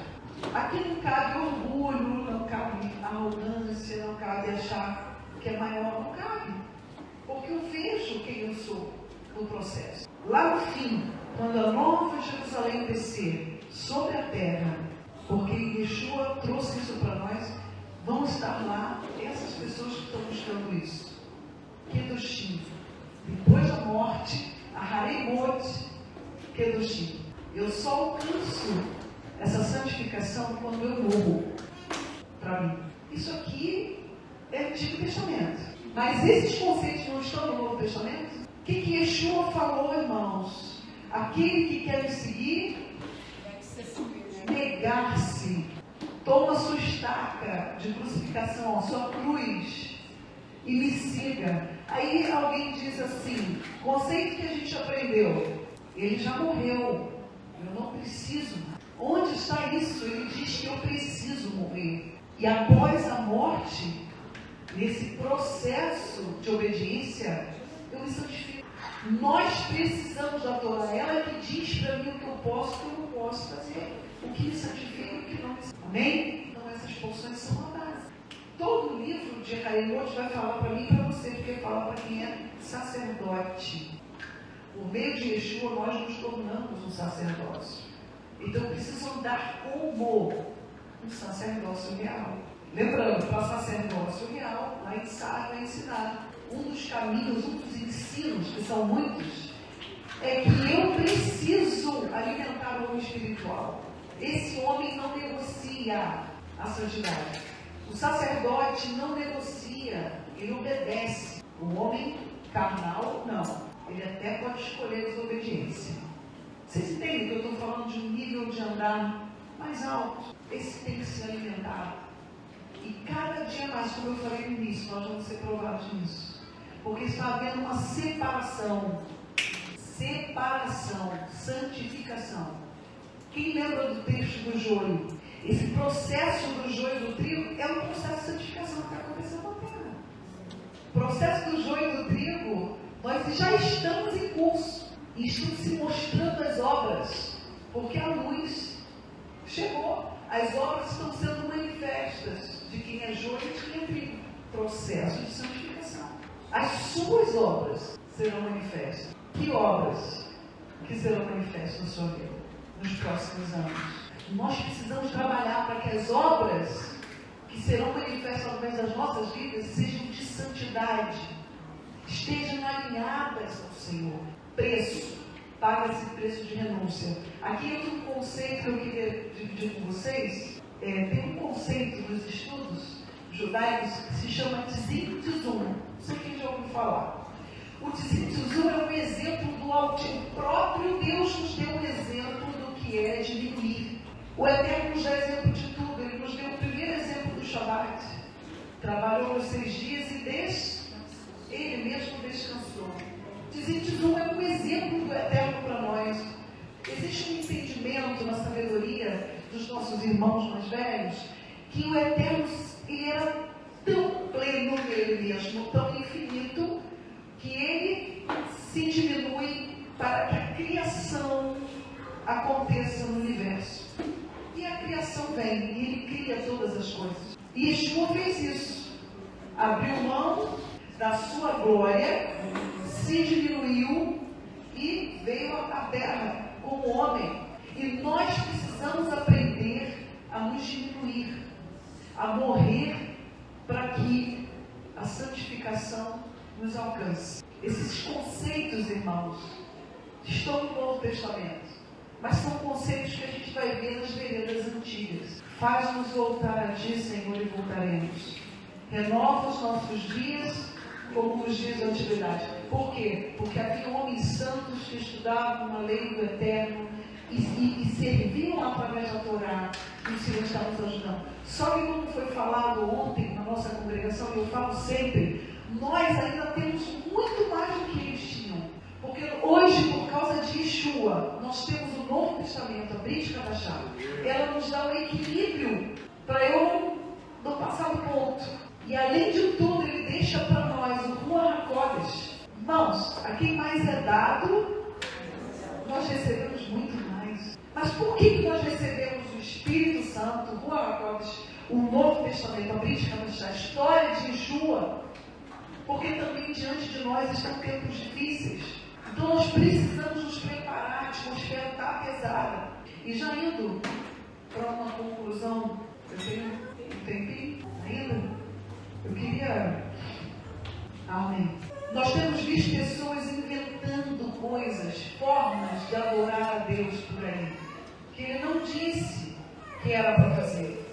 Aqui não cabe orgulho, não cabe arrogância, não cabe achar que é maior, não cabe. Porque eu vejo quem eu sou no processo. Lá no fim, quando a nova Jerusalém descer sobre a terra, porque Yeshua trouxe isso para nós, vão estar lá essas pessoas que estão buscando isso. Kedoshim. Depois da morte, a Haremot, Kedoshim. Eu só alcanço essa santificação quando eu morro para mim. Isso aqui é Antigo Testamento. Mas esses conceitos não estão no Novo Testamento? O que Yeshua falou, irmãos? Aquele que quer me seguir, negar-se. Toma sua estaca de crucificação, sua cruz, e me siga. Aí alguém diz assim, conceito que a gente aprendeu, ele já morreu, eu não preciso. Onde está isso? Ele diz que eu preciso morrer. E após a morte, nesse processo de obediência, eu me santifico. Nós precisamos da Torá, ela que diz para mim o que eu posso e o que eu não posso fazer, o que me santifica e o que não me santifica. Amém? Então essas porções são a base. Todo livro de Raimond vai falar para mim e para você, porque fala para quem é sacerdote. Por meio de Yeshua, nós nos tornamos um sacerdócio. Então preciso andar como um sacerdócio real. Lembrando, para sacerdócio real, lá em Sá vai ensinar. Um dos caminhos, um dos ensinos, que são muitos, é que eu preciso alimentar o homem espiritual. Esse homem não negocia a santidade. O sacerdote não negocia, ele obedece. O homem carnal, não. Ele até pode escolher a desobediência. Vocês entendem que eu estou falando de um nível de andar mais alto? Esse tem que ser alimentado. E cada dia mais, como eu falei no início, nós vamos ser provados nisso. Porque está havendo uma separação. Separação, santificação. Quem lembra do texto do joio? Esse processo do joio e do trigo é um processo de santificação que está acontecendo na terra. O processo do joio e do trigo, nós já estamos em curso. E estão se mostrando as obras. Porque a luz chegou. As obras estão sendo manifestas de quem é joio e de quem é trigo. Processo de santificação. As suas obras serão manifestas. Que obras que serão manifestas na sua vida nos próximos anos? Nós precisamos trabalhar para que as obras que serão manifestas através das nossas vidas sejam de santidade, estejam alinhadas ao Senhor. Preço, paga-se preço de renúncia. Aqui eu tenho um conceito que eu queria dividir com vocês. Tem um conceito nos estudos judaicos que se chama Tzim Tzum. Não sei quem já ouviu falar. O Tzim Tzum é um exemplo do Altíssimo. O próprio Deus nos deu um exemplo do que é diminuir. O Eterno nos dá exemplo de tudo. Ele nos deu o primeiro exemplo do Shabat. Trabalhou nos 6 dias e ele mesmo descansou. Tzim Tzum é um exemplo do Eterno para nós. Existe um entendimento na sabedoria dos nossos irmãos mais velhos que o Eterno ele era tão pleno nele mesmo, tão infinito, que ele se diminui para que a criação aconteça no universo. E a criação vem, e ele cria todas as coisas. E Yeshua fez isso. Abriu mão da sua glória, se diminuiu e veio à terra como homem. E nós precisamos aprender a nos diminuir, a morrer para que a santificação nos alcance. Esses conceitos, irmãos, estão no Novo Testamento, mas são conceitos que a gente vai ver nas veredas antigas. Faz-nos voltar a ti, Senhor, e voltaremos. Renova os nossos dias como nos dias da antiguidade. Por quê? Porque havia homens santos que estudavam a lei do Eterno e serviam através da Torá, e o Senhor está nos ajudando. Só que, como foi falado ontem na nossa congregação, e eu falo sempre, nós ainda temos muito mais do que eles tinham. Porque hoje, por causa de Yeshua, nós temos o Novo Testamento, a Brit Kadashá. Ela nos dá um equilíbrio para eu não passar do ponto. E além de tudo, ele deixa para nós o Ruach HaKodesh. Irmãos, a quem mais é dado, nós recebemos muito mais. Mas por que nós recebemos o Espírito Santo, o Ruach HaKodesh, o Novo Testamento, a Brit Kadashá, a história de Yeshua? Porque também diante de nós estão tempos difíceis. Então nós precisamos nos preparar, a atmosfera está pesada. E já indo para uma conclusão, eu tenho um tempinho ainda, eu queria... Amém. Nós temos visto pessoas inventando coisas, formas de adorar a Deus por aí, que Ele não disse que era para fazer.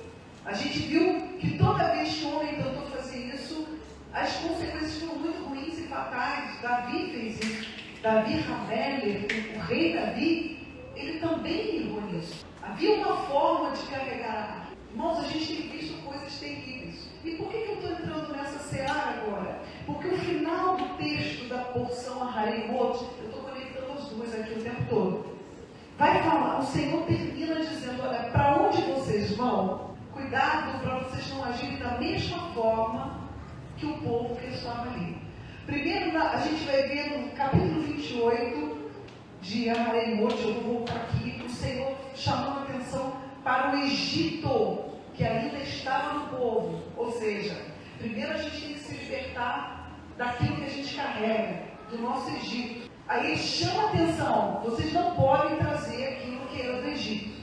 A gente viu que toda vez que o homem tentou fazer isso, as consequências foram muito ruins e fatais. Davi fez isso. Davi Rameller, o rei Davi, ele também errou nisso. Havia uma forma de carregar. Irmãos, a gente tem visto coisas terríveis. E por que eu estou entrando nessa seara agora? Porque o final do texto da porção Aharemot, eu estou conectando as duas aqui o tempo todo, vai falar, o Senhor termina dizendo, olha, para onde vocês vão? Cuidado para vocês não agirem da mesma forma que o povo que estava ali. Primeiro, a gente vai ver no capítulo 28 de Aharemot, eu vou voltar aqui, o Senhor chamando a atenção para o Egito, que ainda estava no povo. Ou seja, primeiro a gente tem que se libertar daquilo que a gente carrega, do nosso Egito. Aí ele chama a atenção, vocês não podem trazer aquilo que era do Egito.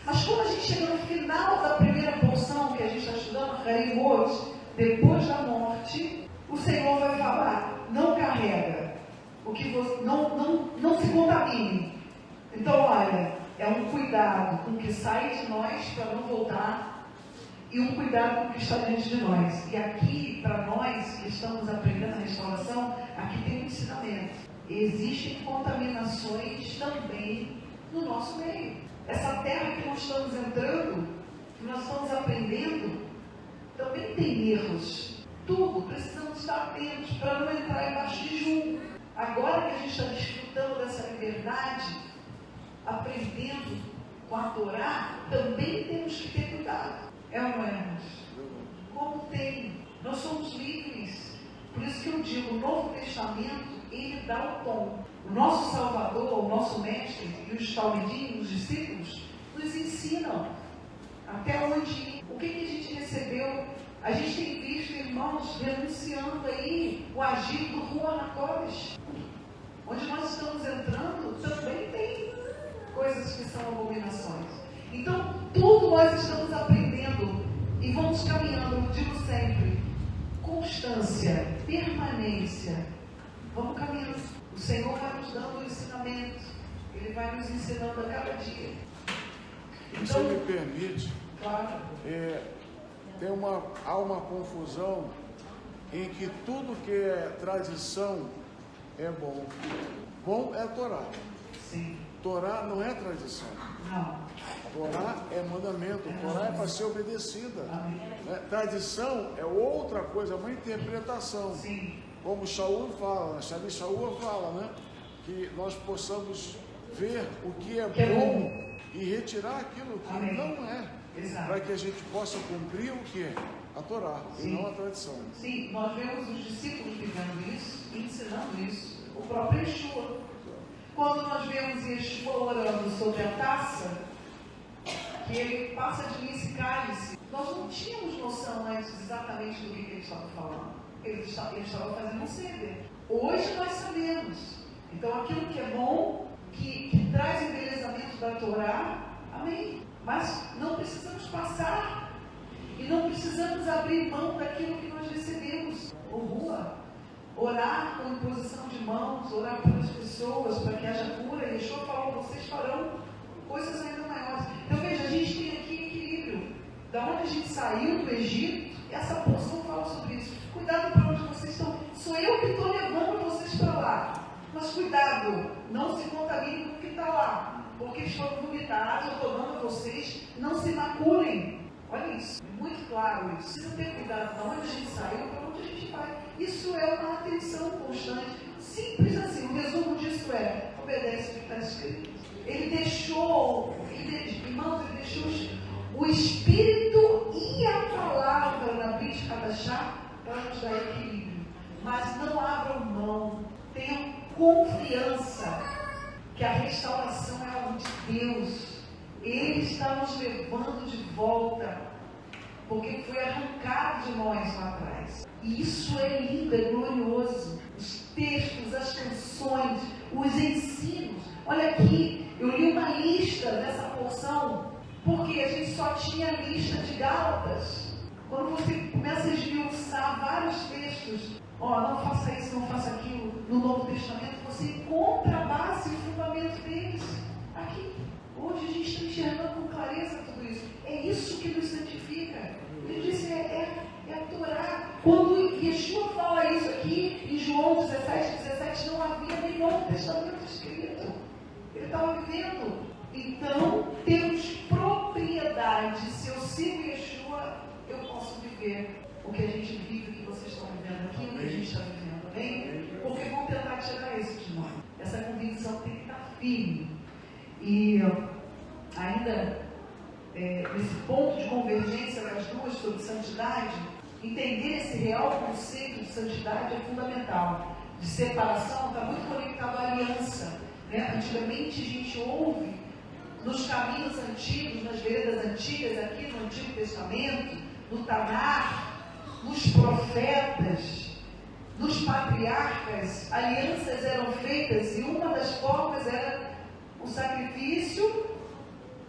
Mas quando a gente chega no final da primeira porção que a gente está estudando, Aharemot, depois da morte, o Senhor vai falar, não carrega, o que você, não se contamine. Então, olha, é um cuidado com o que sai de nós para não voltar, e um cuidado com o que está dentro de nós. E aqui, para nós que estamos aprendendo a restauração, aqui tem um ensinamento. Existem contaminações também no nosso meio. Essa terra que nós estamos entrando, que nós estamos aprendendo, também tem erros. Tudo precisamos estar atentos para não entrar embaixo de julgo. Agora que a gente está desfrutando dessa liberdade, aprendendo com a Torá, também temos que ter cuidado. É ou não é, irmãos? Como tem? Nós somos livres. Por isso que eu digo, o Novo Testamento, ele dá o tom. O nosso Salvador, o nosso Mestre e os talmidim, os discípulos, nos ensinam até onde ir. O que a gente recebeu? A gente tem visto irmãos denunciando aí o agir do Ruach HaKodesh. Onde nós estamos entrando, também tem coisas que são abominações. Então, tudo nós estamos aprendendo e vamos caminhando, eu digo sempre, constância, permanência. Vamos caminhando. O Senhor vai nos dando o ensinamento, Ele vai nos ensinando a cada dia. Então, se me permite, claro. Há uma confusão em que tudo que é tradição é bom. Bom é a Torá. Sim. Torá não é tradição. Não. Torá é mandamento. Torá é para ser obedecida. Tradição é outra coisa, é uma interpretação. Sim. Como Shaul fala, Shaul fala, né? Que nós possamos ver o que é bom e retirar aquilo que não é. Para que a gente possa cumprir o que é a Torá, sim, e não a tradição. Sim, nós vemos os discípulos vivendo isso, ensinando isso, o próprio Yeshua. Quando nós vemos Yeshua orando sobre a taça, que ele passa de mim esse cálice, nós não tínhamos noção antes exatamente do que ele estava falando. Ele estava fazendo um seder. Hoje nós sabemos. Então aquilo que é bom, que traz o embelezamento da Torá, amém. Mas não precisamos passar e não precisamos abrir mão daquilo que nós recebemos. Orar com imposição de mãos, orar pelas pessoas para que haja cura. E Yeshua falou, vocês farão coisas ainda maiores. Então veja, a gente tem aqui equilíbrio. Da onde a gente saiu do Egito, essa porção fala sobre isso. Cuidado para onde vocês estão. Sou eu que estou levando vocês para lá. Mas cuidado, não se contamine com o que está lá. Porque eles foram vomitados, eu estou dando a vocês, não se maculem. Olha isso, é muito claro isso. Precisa ter cuidado de onde a gente saiu, para onde a gente vai. Isso é uma atenção constante. Simples assim, o resumo disso é, obedece o que está escrito. Ele deixou, irmãos, ele deixou o Espírito e a palavra na Brit Hadashah para nos dar equilíbrio. Mas não abram mão, tenham confiança que a restauração é algo de Deus. Ele está nos levando de volta, porque foi arrancado de nós lá atrás. E isso é lindo, é glorioso. Os textos, as canções, os ensinos. Olha aqui, eu li uma lista dessa porção, porque a gente só tinha lista de Gálatas. Quando você começa a esmiuçar vários textos, não faça isso, não faça aquilo, no Novo Testamento, você encontra a base e o fundamento deles aqui. Hoje a gente está enxergando com clareza tudo isso. É isso que nos santifica. Ele disse, é a Torá. Quando Yeshua fala isso aqui, em João 17, não havia nem Novo Testamento escrito. Ele estava vivendo. Então, temos propriedade. Se eu sigo Yeshua, eu posso viver o que a gente vive, o que vocês estão vivendo aqui, o que a gente está vivendo, amém? Porque vão tentar tirar isso de nós. Essa convicção tem que estar firme. E ainda nesse ponto de convergência das duas sobre santidade, entender esse real conceito de santidade é fundamental. De separação está muito conectado à aliança. Né? Antigamente a gente ouve nos caminhos antigos, nas veredas antigas, aqui no Antigo Testamento, no Tanar, nos profetas, nos patriarcas, alianças eram feitas e uma das formas era o sacrifício.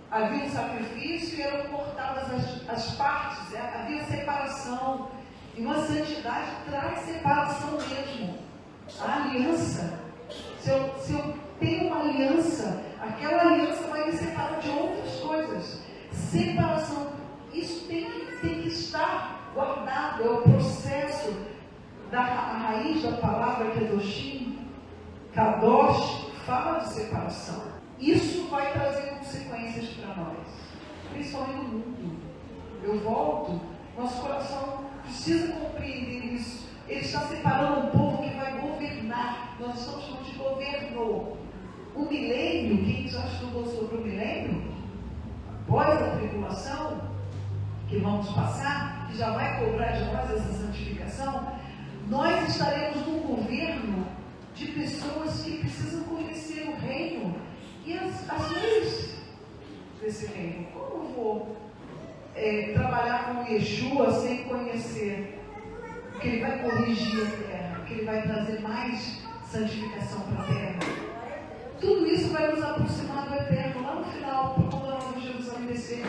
Havia um sacrifício e eram cortadas as partes, havia separação. E uma santidade traz separação mesmo. A aliança. Se eu tenho uma aliança, aquela aliança vai me separar de outras coisas. Separação. Isso tem que estar guardado. É o processo da raiz da palavra Kedoshim, Kadosh, fala de separação. Isso vai trazer consequências para nós, principalmente no mundo. Eu volto, nosso coração precisa compreender isso. Ele está separando um povo que vai governar. Nós estamos falando de governo. O milênio, quem já estudou sobre o milênio, após a tribulação que vamos passar, que já vai cobrar de nós essa santificação, nós estaremos num governo de pessoas que precisam conhecer o reino e as leis desse reino. Como eu vou trabalhar com Yeshua sem conhecer que ele vai corrigir a terra, que ele vai trazer mais santificação para a terra? Tudo isso vai nos aproximar do eterno. Lá no final, quando nós vamos Jerusalém descer,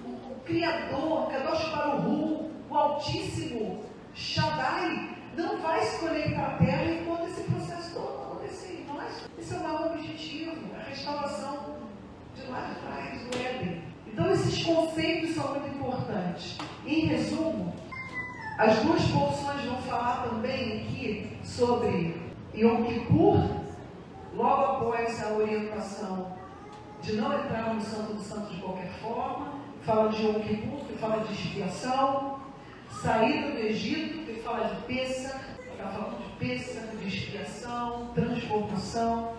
o Criador, Kadosh Baruch, o Altíssimo, Shaddai, não vai se conectar à terra enquanto esse processo todo acontecer. Esse é o maior objetivo, a restauração de lá de trás, do Éden. Então esses conceitos são muito importantes. Em resumo, as duas porções vão falar também aqui sobre Yom Kippur, logo após a orientação de não entrar no Santo dos Santos de qualquer forma. Fala de Yom Kippur, que fala de expiação. Saída do Egito, que fala de Pêssar, está falando de Pêssar, de expiação, transformação.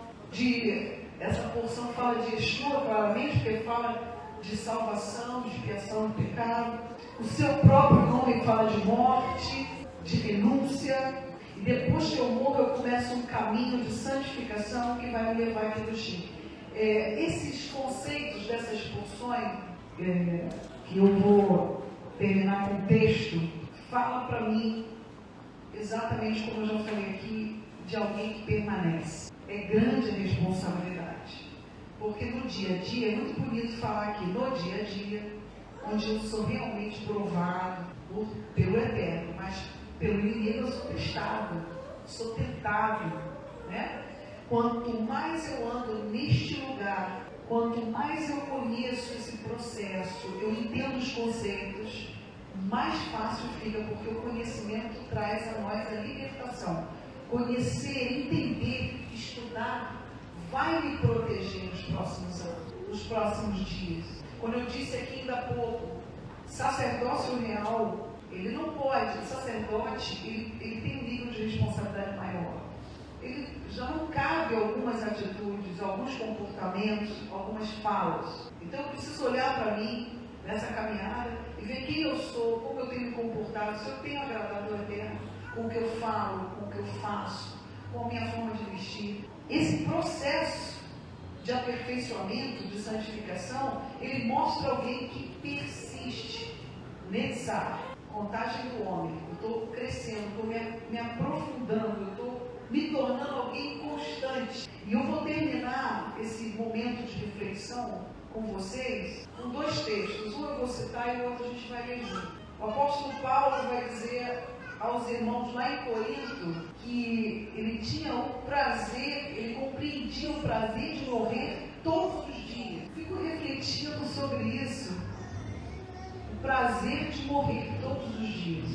Essa porção fala de Yeshua, claramente, porque fala de salvação, de expiação do pecado. O seu próprio nome fala de morte, de renúncia. E depois que eu morro, eu começo um caminho de santificação que vai me levar aqui do Chico. Esses conceitos dessas porções, que eu vou terminar com o texto, fala para mim exatamente como eu já falei aqui, de alguém que permanece. É grande a responsabilidade, porque no dia a dia, é muito bonito falar aqui, no dia a dia, onde eu sou realmente provado pelo Eterno, mas pelo inimigo eu sou testado, sou tentado, né? Quanto mais eu ando neste lugar, quanto mais eu conheço esse processo, eu entendo os conceitos, mais fácil fica, porque o conhecimento traz a nós a libertação. Conhecer, entender, estudar, vai me proteger nos próximos anos, nos próximos dias. Quando eu disse aqui ainda há pouco, sacerdócio real, ele não pode, o sacerdote, ele tem um nível de responsabilidade maior. Ele já não cabe algumas atitudes, alguns comportamentos, algumas falas. Então eu preciso olhar para mim nessa caminhada e ver quem eu sou, como eu tenho me comportado, se eu tenho agradado ao Eterno, com o que eu falo, com o que eu faço, com a minha forma de vestir. Esse processo de aperfeiçoamento, de santificação, ele mostra alguém que persiste nessa contagem do homem. Eu estou crescendo, estou me aprofundando, eu estou me tornando alguém constante. E eu vou terminar esse momento de reflexão com vocês com dois textos. Um eu vou citar e o outro a gente vai ler junto. O apóstolo Paulo vai dizer aos irmãos lá em Corinto que ele tinha o prazer, ele compreendia o prazer de morrer todos os dias. Fico refletindo sobre isso. O prazer de morrer todos os dias.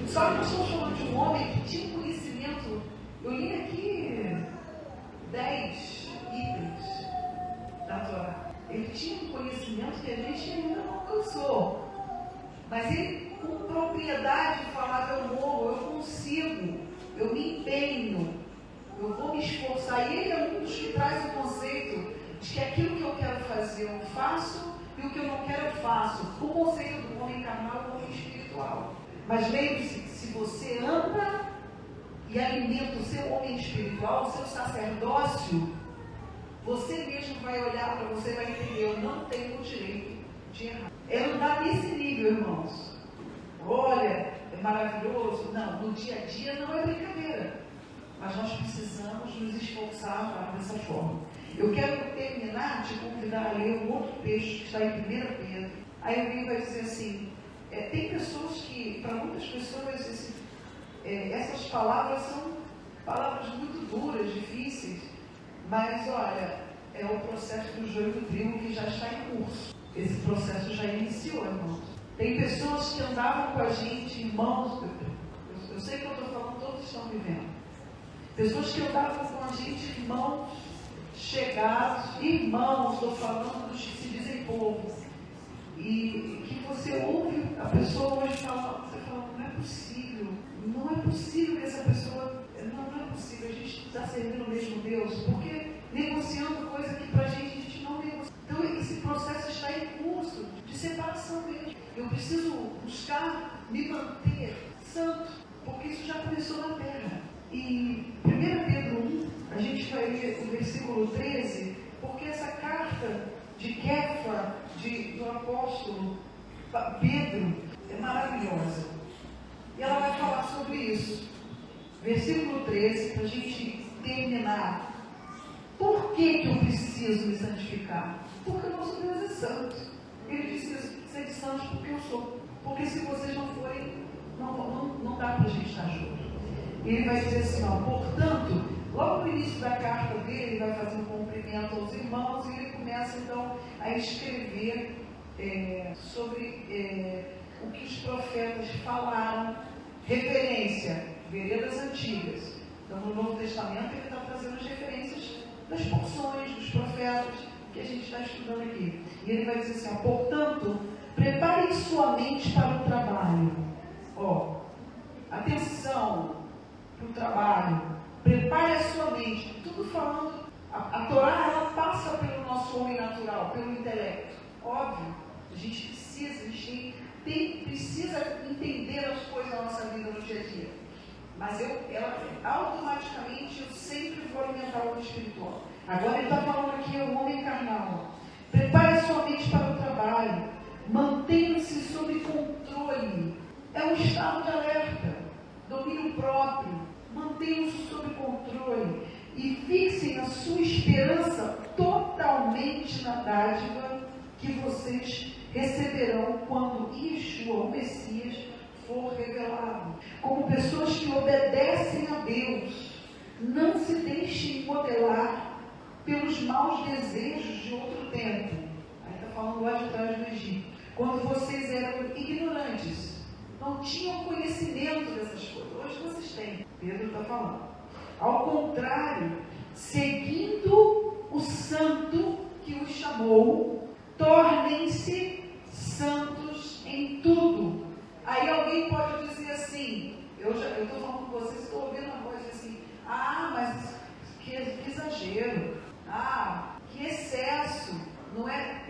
Só que nós estamos falando de um homem que tinha conhecimento. Eu li aqui 10 itens da Torá. Ele tinha um conhecimento que a gente ainda não alcançou. Mas ele, com propriedade, falava: eu morro, eu consigo, eu me empenho, eu vou me esforçar. E ele é um dos que traz o conceito de que aquilo que eu quero fazer eu faço e o que eu não quero eu faço. O conceito do homem carnal é o homem espiritual. Mas lembre-se que se você anda e alimenta o seu homem espiritual, o seu sacerdócio, você mesmo vai olhar para você e vai entender: eu não tenho o direito de errar. É andar nesse nível, irmãos. Olha, é maravilhoso. Não, no dia a dia não é brincadeira. Mas nós precisamos nos esforçar dessa forma. Eu quero terminar de convidar a ler um outro texto que está em 1 Pedro. Aí alguém vai dizer assim, tem pessoas que, para muitas pessoas, essas palavras são palavras muito duras, difíceis, mas olha, é o processo do joio do trigo que já está em curso. Esse processo já iniciou, irmãos. Tem pessoas que andavam com a gente, irmãos, eu sei que eu estou falando, todos estão vivendo. Pessoas que andavam com a gente, irmãos, chegados, irmãos, estou falando dos que se dizem povo, e que você ouve a pessoa hoje falando, você fala: não é possível que essa pessoa, não é possível, a gente está servindo o mesmo Deus, porque negociando coisa que para a gente não negocia. Então esse processo está em curso de separação mesmo. Eu preciso buscar me manter santo, porque isso já começou na terra. E 1 Pedro 1, a gente vai ler o versículo 13, porque essa carta de Kefa, do apóstolo Pedro, é maravilhosa. E ela vai falar sobre isso. Versículo 13, para a gente terminar. Por que eu preciso me santificar? Porque o nosso Deus é santo. Ele precisa ser de santos porque eu sou. Porque se vocês não forem, não dá para a gente estar junto. Ele vai dizer assim, portanto, logo no início da carta dele, ele vai fazer um cumprimento aos irmãos e ele começa então a escrever sobre o que os profetas falaram, referência, veredas antigas. Então no Novo Testamento ele está trazendo as referências das porções dos profetas que a gente está estudando aqui. E ele vai dizer assim, portanto, prepare sua mente para o trabalho. Atenção para o trabalho. Prepare a sua mente. Tudo falando. A Torá, ela passa pelo nosso homem natural, pelo intelecto. Óbvio, a gente precisa entender as coisas da nossa vida no dia a dia. Mas automaticamente eu sempre vou alimentar o homem espiritual. Agora ele está falando aqui o homem carnal. Prepare sua mente para o trabalho. Mantenha-se sob controle. É um estado de alerta. Domínio próprio. Mantenham-se sob controle. E fixem a sua esperança totalmente na dádiva que vocês receberão quando Yeshua, o Messias, for revelado. Como pessoas que obedecem a Deus, não se deixem modelar pelos maus desejos de outro tempo. Aí está falando lá de trás do Egito. Quando vocês eram ignorantes, não tinham conhecimento dessas coisas. Hoje vocês têm. Pedro está falando. Ao contrário, seguindo o santo que os chamou, tornem-se santos em tudo. Aí alguém pode dizer assim, eu estou falando com vocês, estou ouvindo uma coisa assim, mas que exagero, que excesso, não é?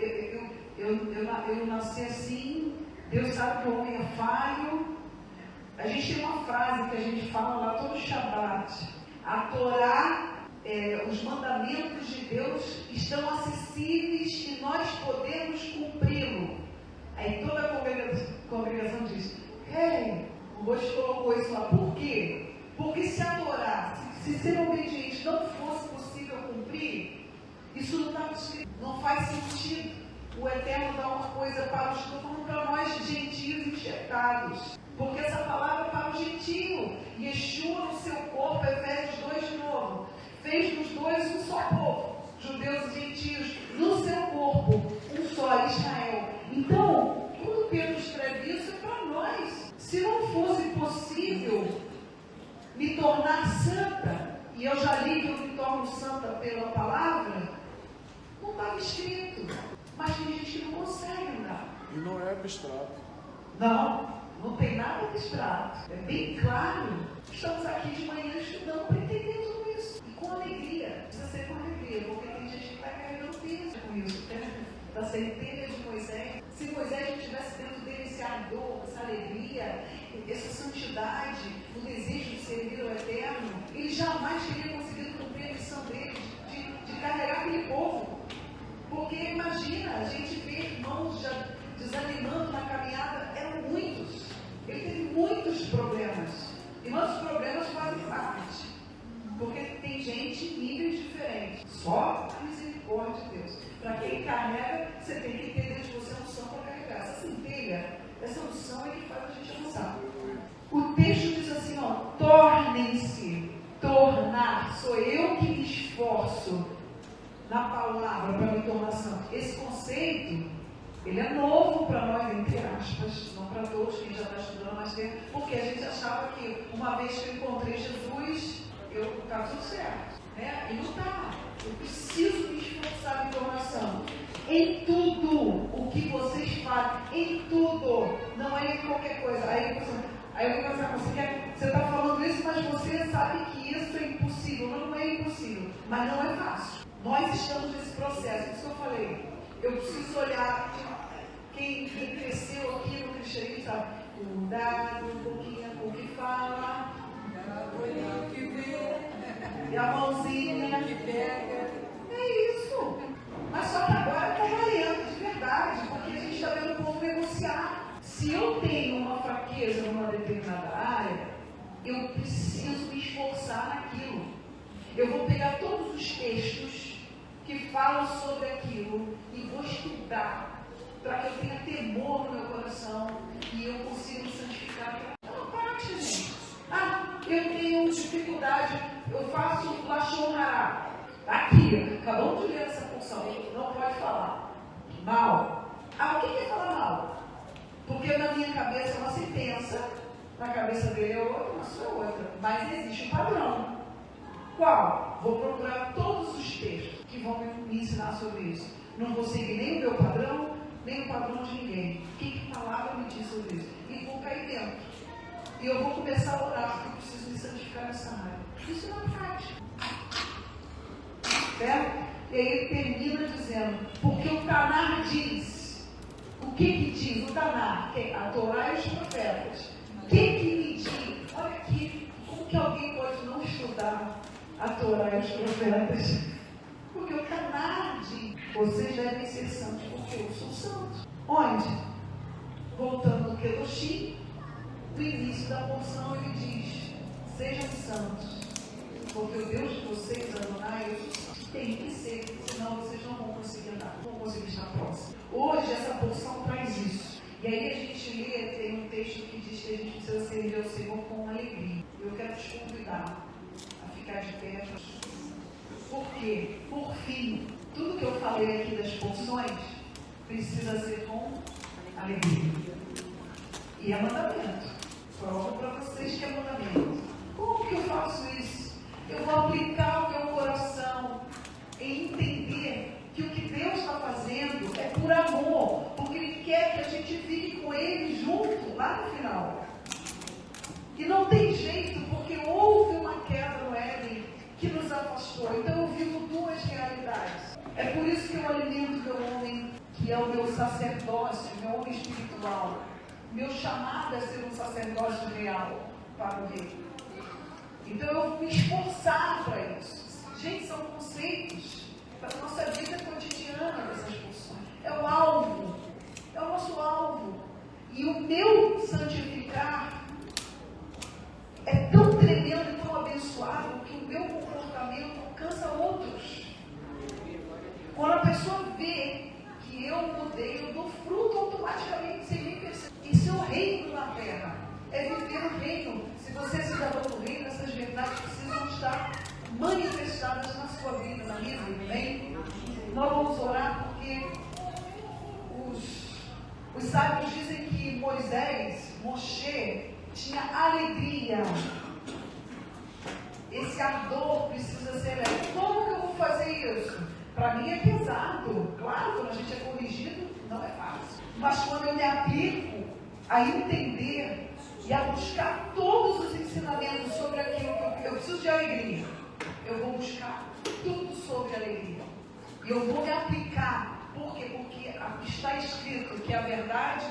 Eu nasci assim, Deus sabe que o homem é falho. A gente tem uma frase que a gente fala lá todo Shabat, a Torá, os mandamentos de Deus estão acessíveis e nós podemos cumpri-lo. Aí toda a congregação diz, o Roxo colocou isso lá. Por quê? Porque se a Torá, se ser obediente não fosse possível cumprir, isso não está escrito, não faz sentido. O Eterno dá uma coisa para os, estou falando para nós gentios enxertados. Porque essa palavra é para o gentio. Yeshua no seu corpo, Efésios 2 de novo, fez dos dois um só povo, judeus e gentios, no seu corpo, um só, Israel. Então, quando Pedro escreve isso, é para nós. Se não fosse possível me tornar santa, e eu já li que eu me torno santa pela palavra, não estava escrito. Mas tem gente que não consegue andar. E não é abstrato. Não tem nada abstrato. É bem claro. Estamos aqui de manhã estudando para entender tudo isso. E com alegria. Precisa ser com alegria, porque tem gente que está carregando peso com isso. Da centelha de Moisés. Se Moisés não tivesse dentro dele esse ardor, essa alegria, essa santidade, o desejo de servir ao Eterno, ele jamais teria conseguido cumprir a missão dele de carregar aquele povo. Porque imagina, a gente vê irmãos já desanimando na caminhada, eram muitos. Ele teve muitos problemas. E nossos problemas fazem parte. Porque tem gente em níveis diferentes. Só a misericórdia de Deus. Para quem carrega, você tem que ter dentro de você a unção para carregar. Essa centelha, essa unção é que faz a gente avançar. O texto diz assim, tornem-se, tornar, sou eu que me esforço na palavra para me tornar santo. Esse conceito, ele é novo para nós, entre aspas, não para todos, quem já está estudando há mais tempo, porque a gente achava que uma vez que eu encontrei Jesus, eu estava tudo certo, né? E não está. Eu preciso me esforçar em tornar santo. Em tudo o que vocês fazem, em tudo, não é em qualquer coisa. Aí eu vou pensar, você está falando isso, mas você sabe que isso é impossível. Não é impossível, mas não é fácil. Nós estamos nesse processo, isso que eu falei. Eu preciso olhar quem cresceu aqui no cristianismo, sabe? Cuidado um pouquinho com o que fala, olhar o que vê, e a mãozinha que pega. É isso. Mas só que agora está valendo de verdade, porque a gente está vendo o povo negociar. Se eu tenho uma fraqueza numa determinada área, eu preciso me esforçar naquilo. Eu vou pegar todos os textos que falam sobre aquilo e vou estudar para que eu tenha temor no meu coração e eu consiga me santificar. É uma prática, gente. Eu tenho dificuldade, eu faço lashon hara. Aqui, acabamos de ler essa função, não pode falar mal. O que é falar mal? Porque na minha cabeça é uma sentença, na cabeça dele é outra, na sua é outra. Mas existe um padrão. Qual? Vou procurar todos os textos que vão me ensinar sobre isso. Não vou seguir nem o meu padrão, nem o padrão de ninguém. O que a palavra me diz sobre isso? E vou cair dentro. E eu vou começar a orar, porque eu preciso me santificar nessa área. Isso não é prática. Certo? E aí ele termina dizendo, porque o Tanar diz. O que diz o Tanar? A Torá e os profetas. O que me diz? Olha aqui, como que alguém pode não estudar a Torá e os profetas? Porque o Tanar diz, vocês devem ser santos, porque eu sou santo. Onde? Voltando no Kedoshim, no início da porção ele diz, sejam santos, porque o Deus de vocês, Adonai, eu sou santo. Tem que ser, senão vocês não vão conseguir andar, não vão conseguir estar próximos. Hoje essa porção traz isso. E aí a gente lê, tem um texto que diz que a gente precisa servir ao Senhor com alegria. Eu quero te convidar a ficar de pé. Por quê? Por fim, tudo que eu falei aqui das porções precisa ser com alegria. E é mandamento. Prova para vocês que é mandamento. Como que eu faço isso? Eu vou aplicar o meu coração em entender que o que Deus está fazendo é por amor, porque Ele quer que a gente fique com Ele junto lá no final. E não tem jeito, porque houve uma queda no Éden que nos afastou. Então eu vivo duas realidades. É por isso que eu alimento meu homem, que é o meu sacerdócio, meu homem espiritual. Meu chamado é ser um sacerdócio real para o rei. Então eu vou me esforçar para isso. Gente, são conceitos para a nossa vida cotidiana dessas funções. É o alvo, é o nosso alvo. E o meu santificar é tão tremendo e tão abençoado que o meu comportamento alcança outros. Quando a pessoa vê que eu mudei, eu dou fruto automaticamente sem nem perceber. Isso é o reino na terra. receber o reino, se você é cidadão do reino, essas verdades precisam estar manifestadas na sua vida, na minha vida, amém? Nós vamos orar porque os sábios dizem que Moshe, tinha alegria. Esse ardor precisa ser leve. Como que eu vou fazer isso? Para mim é pesado. Claro, quando a gente é corrigido, não é fácil. Mas quando eu me aplico a entender e a buscar todos os ensinamentos sobre aquilo que eu preciso de alegria, eu vou buscar tudo sobre alegria. E eu vou me aplicar. Por quê? Porque está escrito que a verdade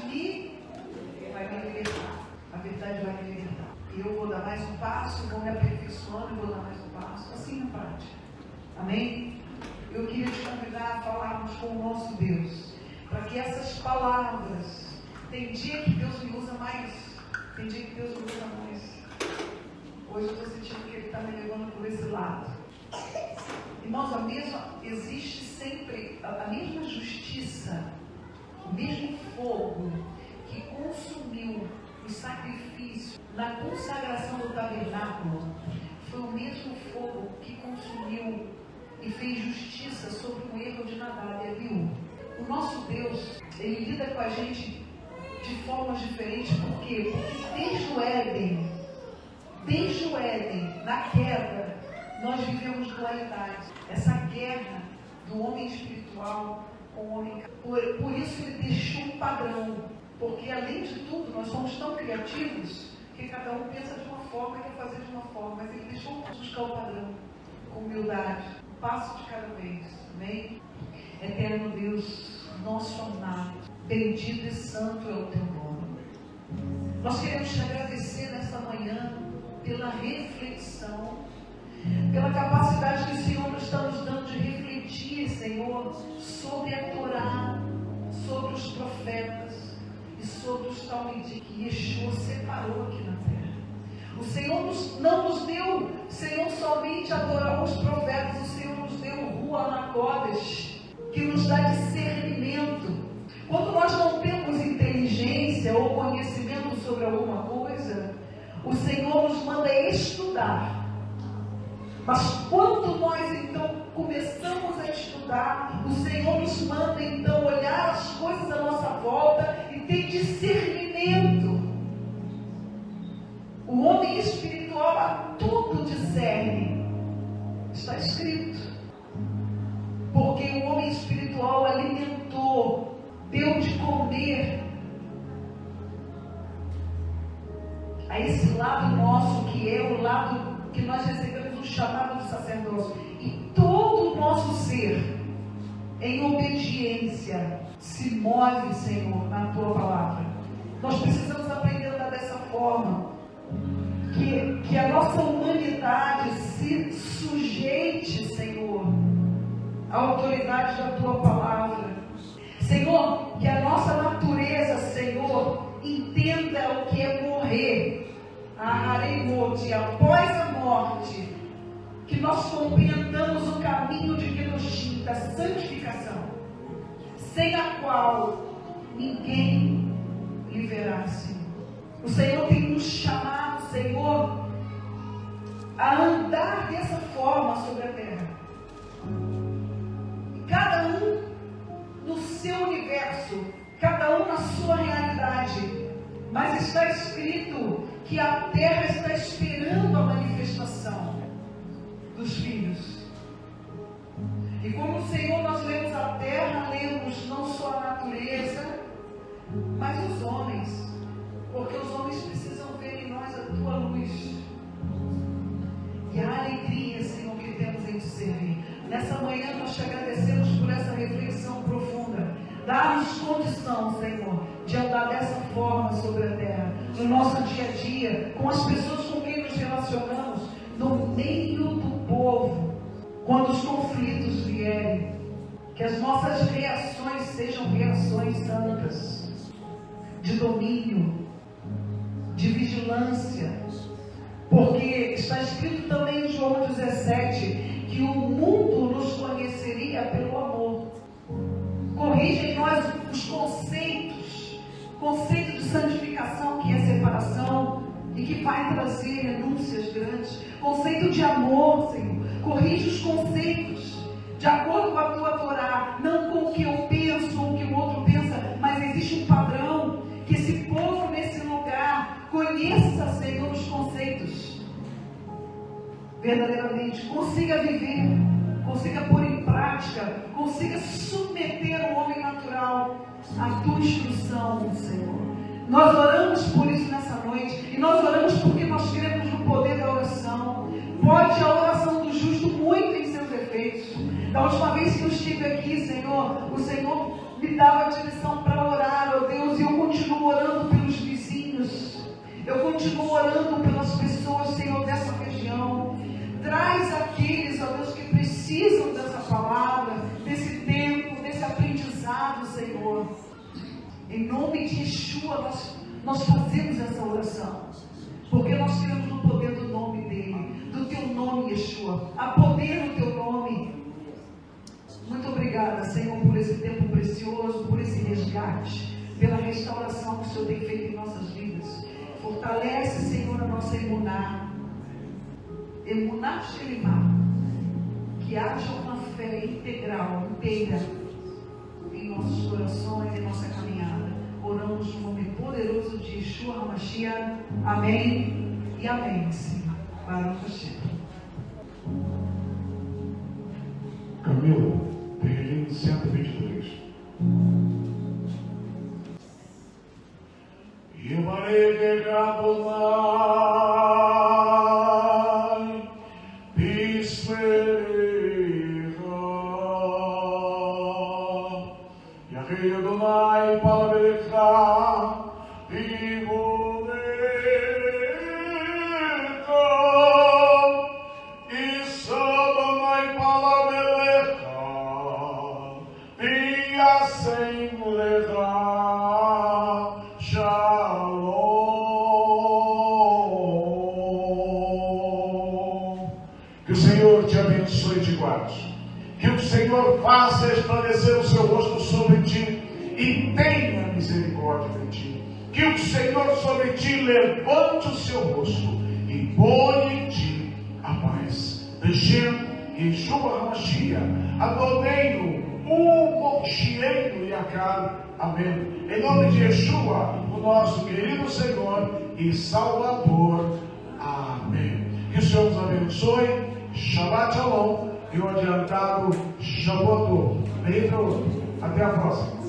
vai me libertar. A verdade vai me libertar. E eu vou dar mais um passo, vou me aperfeiçoando e vou dar mais um passo. Assim na prática. Amém? Eu queria te convidar a falarmos com o nosso Deus. Para que essas palavras, tem dia que Deus me usa mais, tem dia que Deus me usa mais. Hoje eu estou sentindo que Ele está me levando por esse lado. Irmãos, existe sempre a mesma justiça, o mesmo fogo que consumiu o sacrifício na consagração do tabernáculo, foi o mesmo fogo que consumiu e fez justiça sobre o erro de Nadab e Abiú. O nosso Deus, Ele lida com a gente de formas diferentes. Por quê? Porque desde o Éden, na queda, nós vivemos dualidade. Essa guerra do homem espiritual com o homem. Por isso Ele deixou um padrão. Porque, além de tudo, nós somos tão criativos que cada um pensa de uma forma e quer fazer de uma forma. Mas Ele deixou buscar o padrão, com humildade, um passo de cada vez. Amém? Eterno Deus, nosso amado, bendito e santo é o Teu nome. Nós queremos te agradecer nesta manhã pela reflexão, pela capacidade que o Senhor está nos dando de refletir, Senhor, sobre a Torá, sobre os profetas e sobre os talmidim que Yeshua separou aqui na terra. O Senhor não nos deu, Senhor, somente a Torá, os profetas. O Senhor nos deu o Ruach HaKodesh, que nos dá discernimento. Quando nós não temos inteligência ou conhecimento sobre alguma coisa, o Senhor nos manda estudar. Mas quando nós então começamos a estudar, o Senhor nos manda então olhar as coisas à nossa volta e ter discernimento. O homem espiritual a tudo discerne. Está escrito. Porque o homem espiritual alimentou, deu de comer a esse lado nosso, que é o lado que nós recebemos o chamado de sacerdócio. E todo o nosso ser, em obediência, se move, Senhor, na Tua palavra. Nós precisamos aprender a andar dessa forma. Que a nossa humanidade se sujeite, Senhor, à autoridade da Tua palavra. Senhor, que a nossa natureza, Senhor, entenda o que é morrer. E após a morte, que nós compreendamos o caminho de Kedoshim, da santificação, sem a qual ninguém lhe verá, Senhor. O Senhor tem nos chamado, Senhor, a andar dessa forma sobre a terra. E cada um no seu universo, cada um na sua realidade. Mas está escrito que a terra está esperando a manifestação dos filhos. E como o Senhor, nós lemos a terra, lemos não só a natureza, mas os homens. Porque os homens precisam ver em nós a Tua luz. E a alegria, Senhor, que temos em Te servir. Nessa manhã nós Te agradecemos por essa reflexão profunda. Dá-nos condição, Senhor, de andar dessa forma sobre a terra, no nosso dia a dia, com as pessoas com quem nos relacionamos, no meio do povo, quando os conflitos vierem, que as nossas reações sejam reações santas, de domínio, de vigilância, porque está escrito também em João 17, que o mundo nos conheceria pelo amor. Corrige em nós os conceitos de santificação, que é separação, conceito de amor, Senhor. Corrige os conceitos de acordo com a tua Torá, não com o que eu penso ou o que o outro pensa, mas existe um padrão que esse povo nesse lugar conheça, Senhor, os conceitos verdadeiramente, consiga viver, consiga pôr em prática, consiga submeter o homem natural à tua instrução, Senhor. Nós oramos por isso nessa noite, e nós oramos porque nós cremos no poder da oração. Pode a oração do justo muito em seus efeitos. Da última vez que eu estive aqui, Senhor, o Senhor me dava a direção para orar, ó Deus, e eu continuo orando pelos vizinhos, eu continuo orando pelas pessoas, Senhor, dessa região. Traz aqueles, ó Deus, que precisam dessa palavra, desse tempo, desse aprendizado, Senhor. Em nome de Yeshua, nós fazemos essa oração, porque nós cremos no poder do nome dele, do teu nome, Yeshua. Há poder no teu nome. Muito obrigada, Senhor, por esse tempo precioso, por esse resgate, pela restauração que o Senhor tem feito em nossas vidas. Fortalece, Senhor, a nossa emuná shelimá, que haja uma fé integral, inteira, em nossos corações, em nossa caminhada. Oramos no nome poderoso de Yeshua HaMashiach. Amém e amém, Senhor. Baruch Hashem. Camila, Tehillim 123. Yevarei Adonai, Bismillah, Yahweh Adonai, Palavecha, Ibonecha, Isa Adonai, Palavecha, Viyasem Lecha, que o Senhor te abençoe e te guarde. Que o Senhor faça resplandecer o seu rosto sobre ti e tenha misericórdia de ti. Que o Senhor sobre ti levante o seu rosto e ponha em ti a paz. Beshem Yeshua HaMashiach, Adoneinu, Moshienu Yakar. Amém. Em nome de Yeshua, o nosso querido Senhor e Salvador. Amém. Que o Senhor nos abençoe. Shabbat Shalom e o adiantado Shavuot Tov. Até a próxima.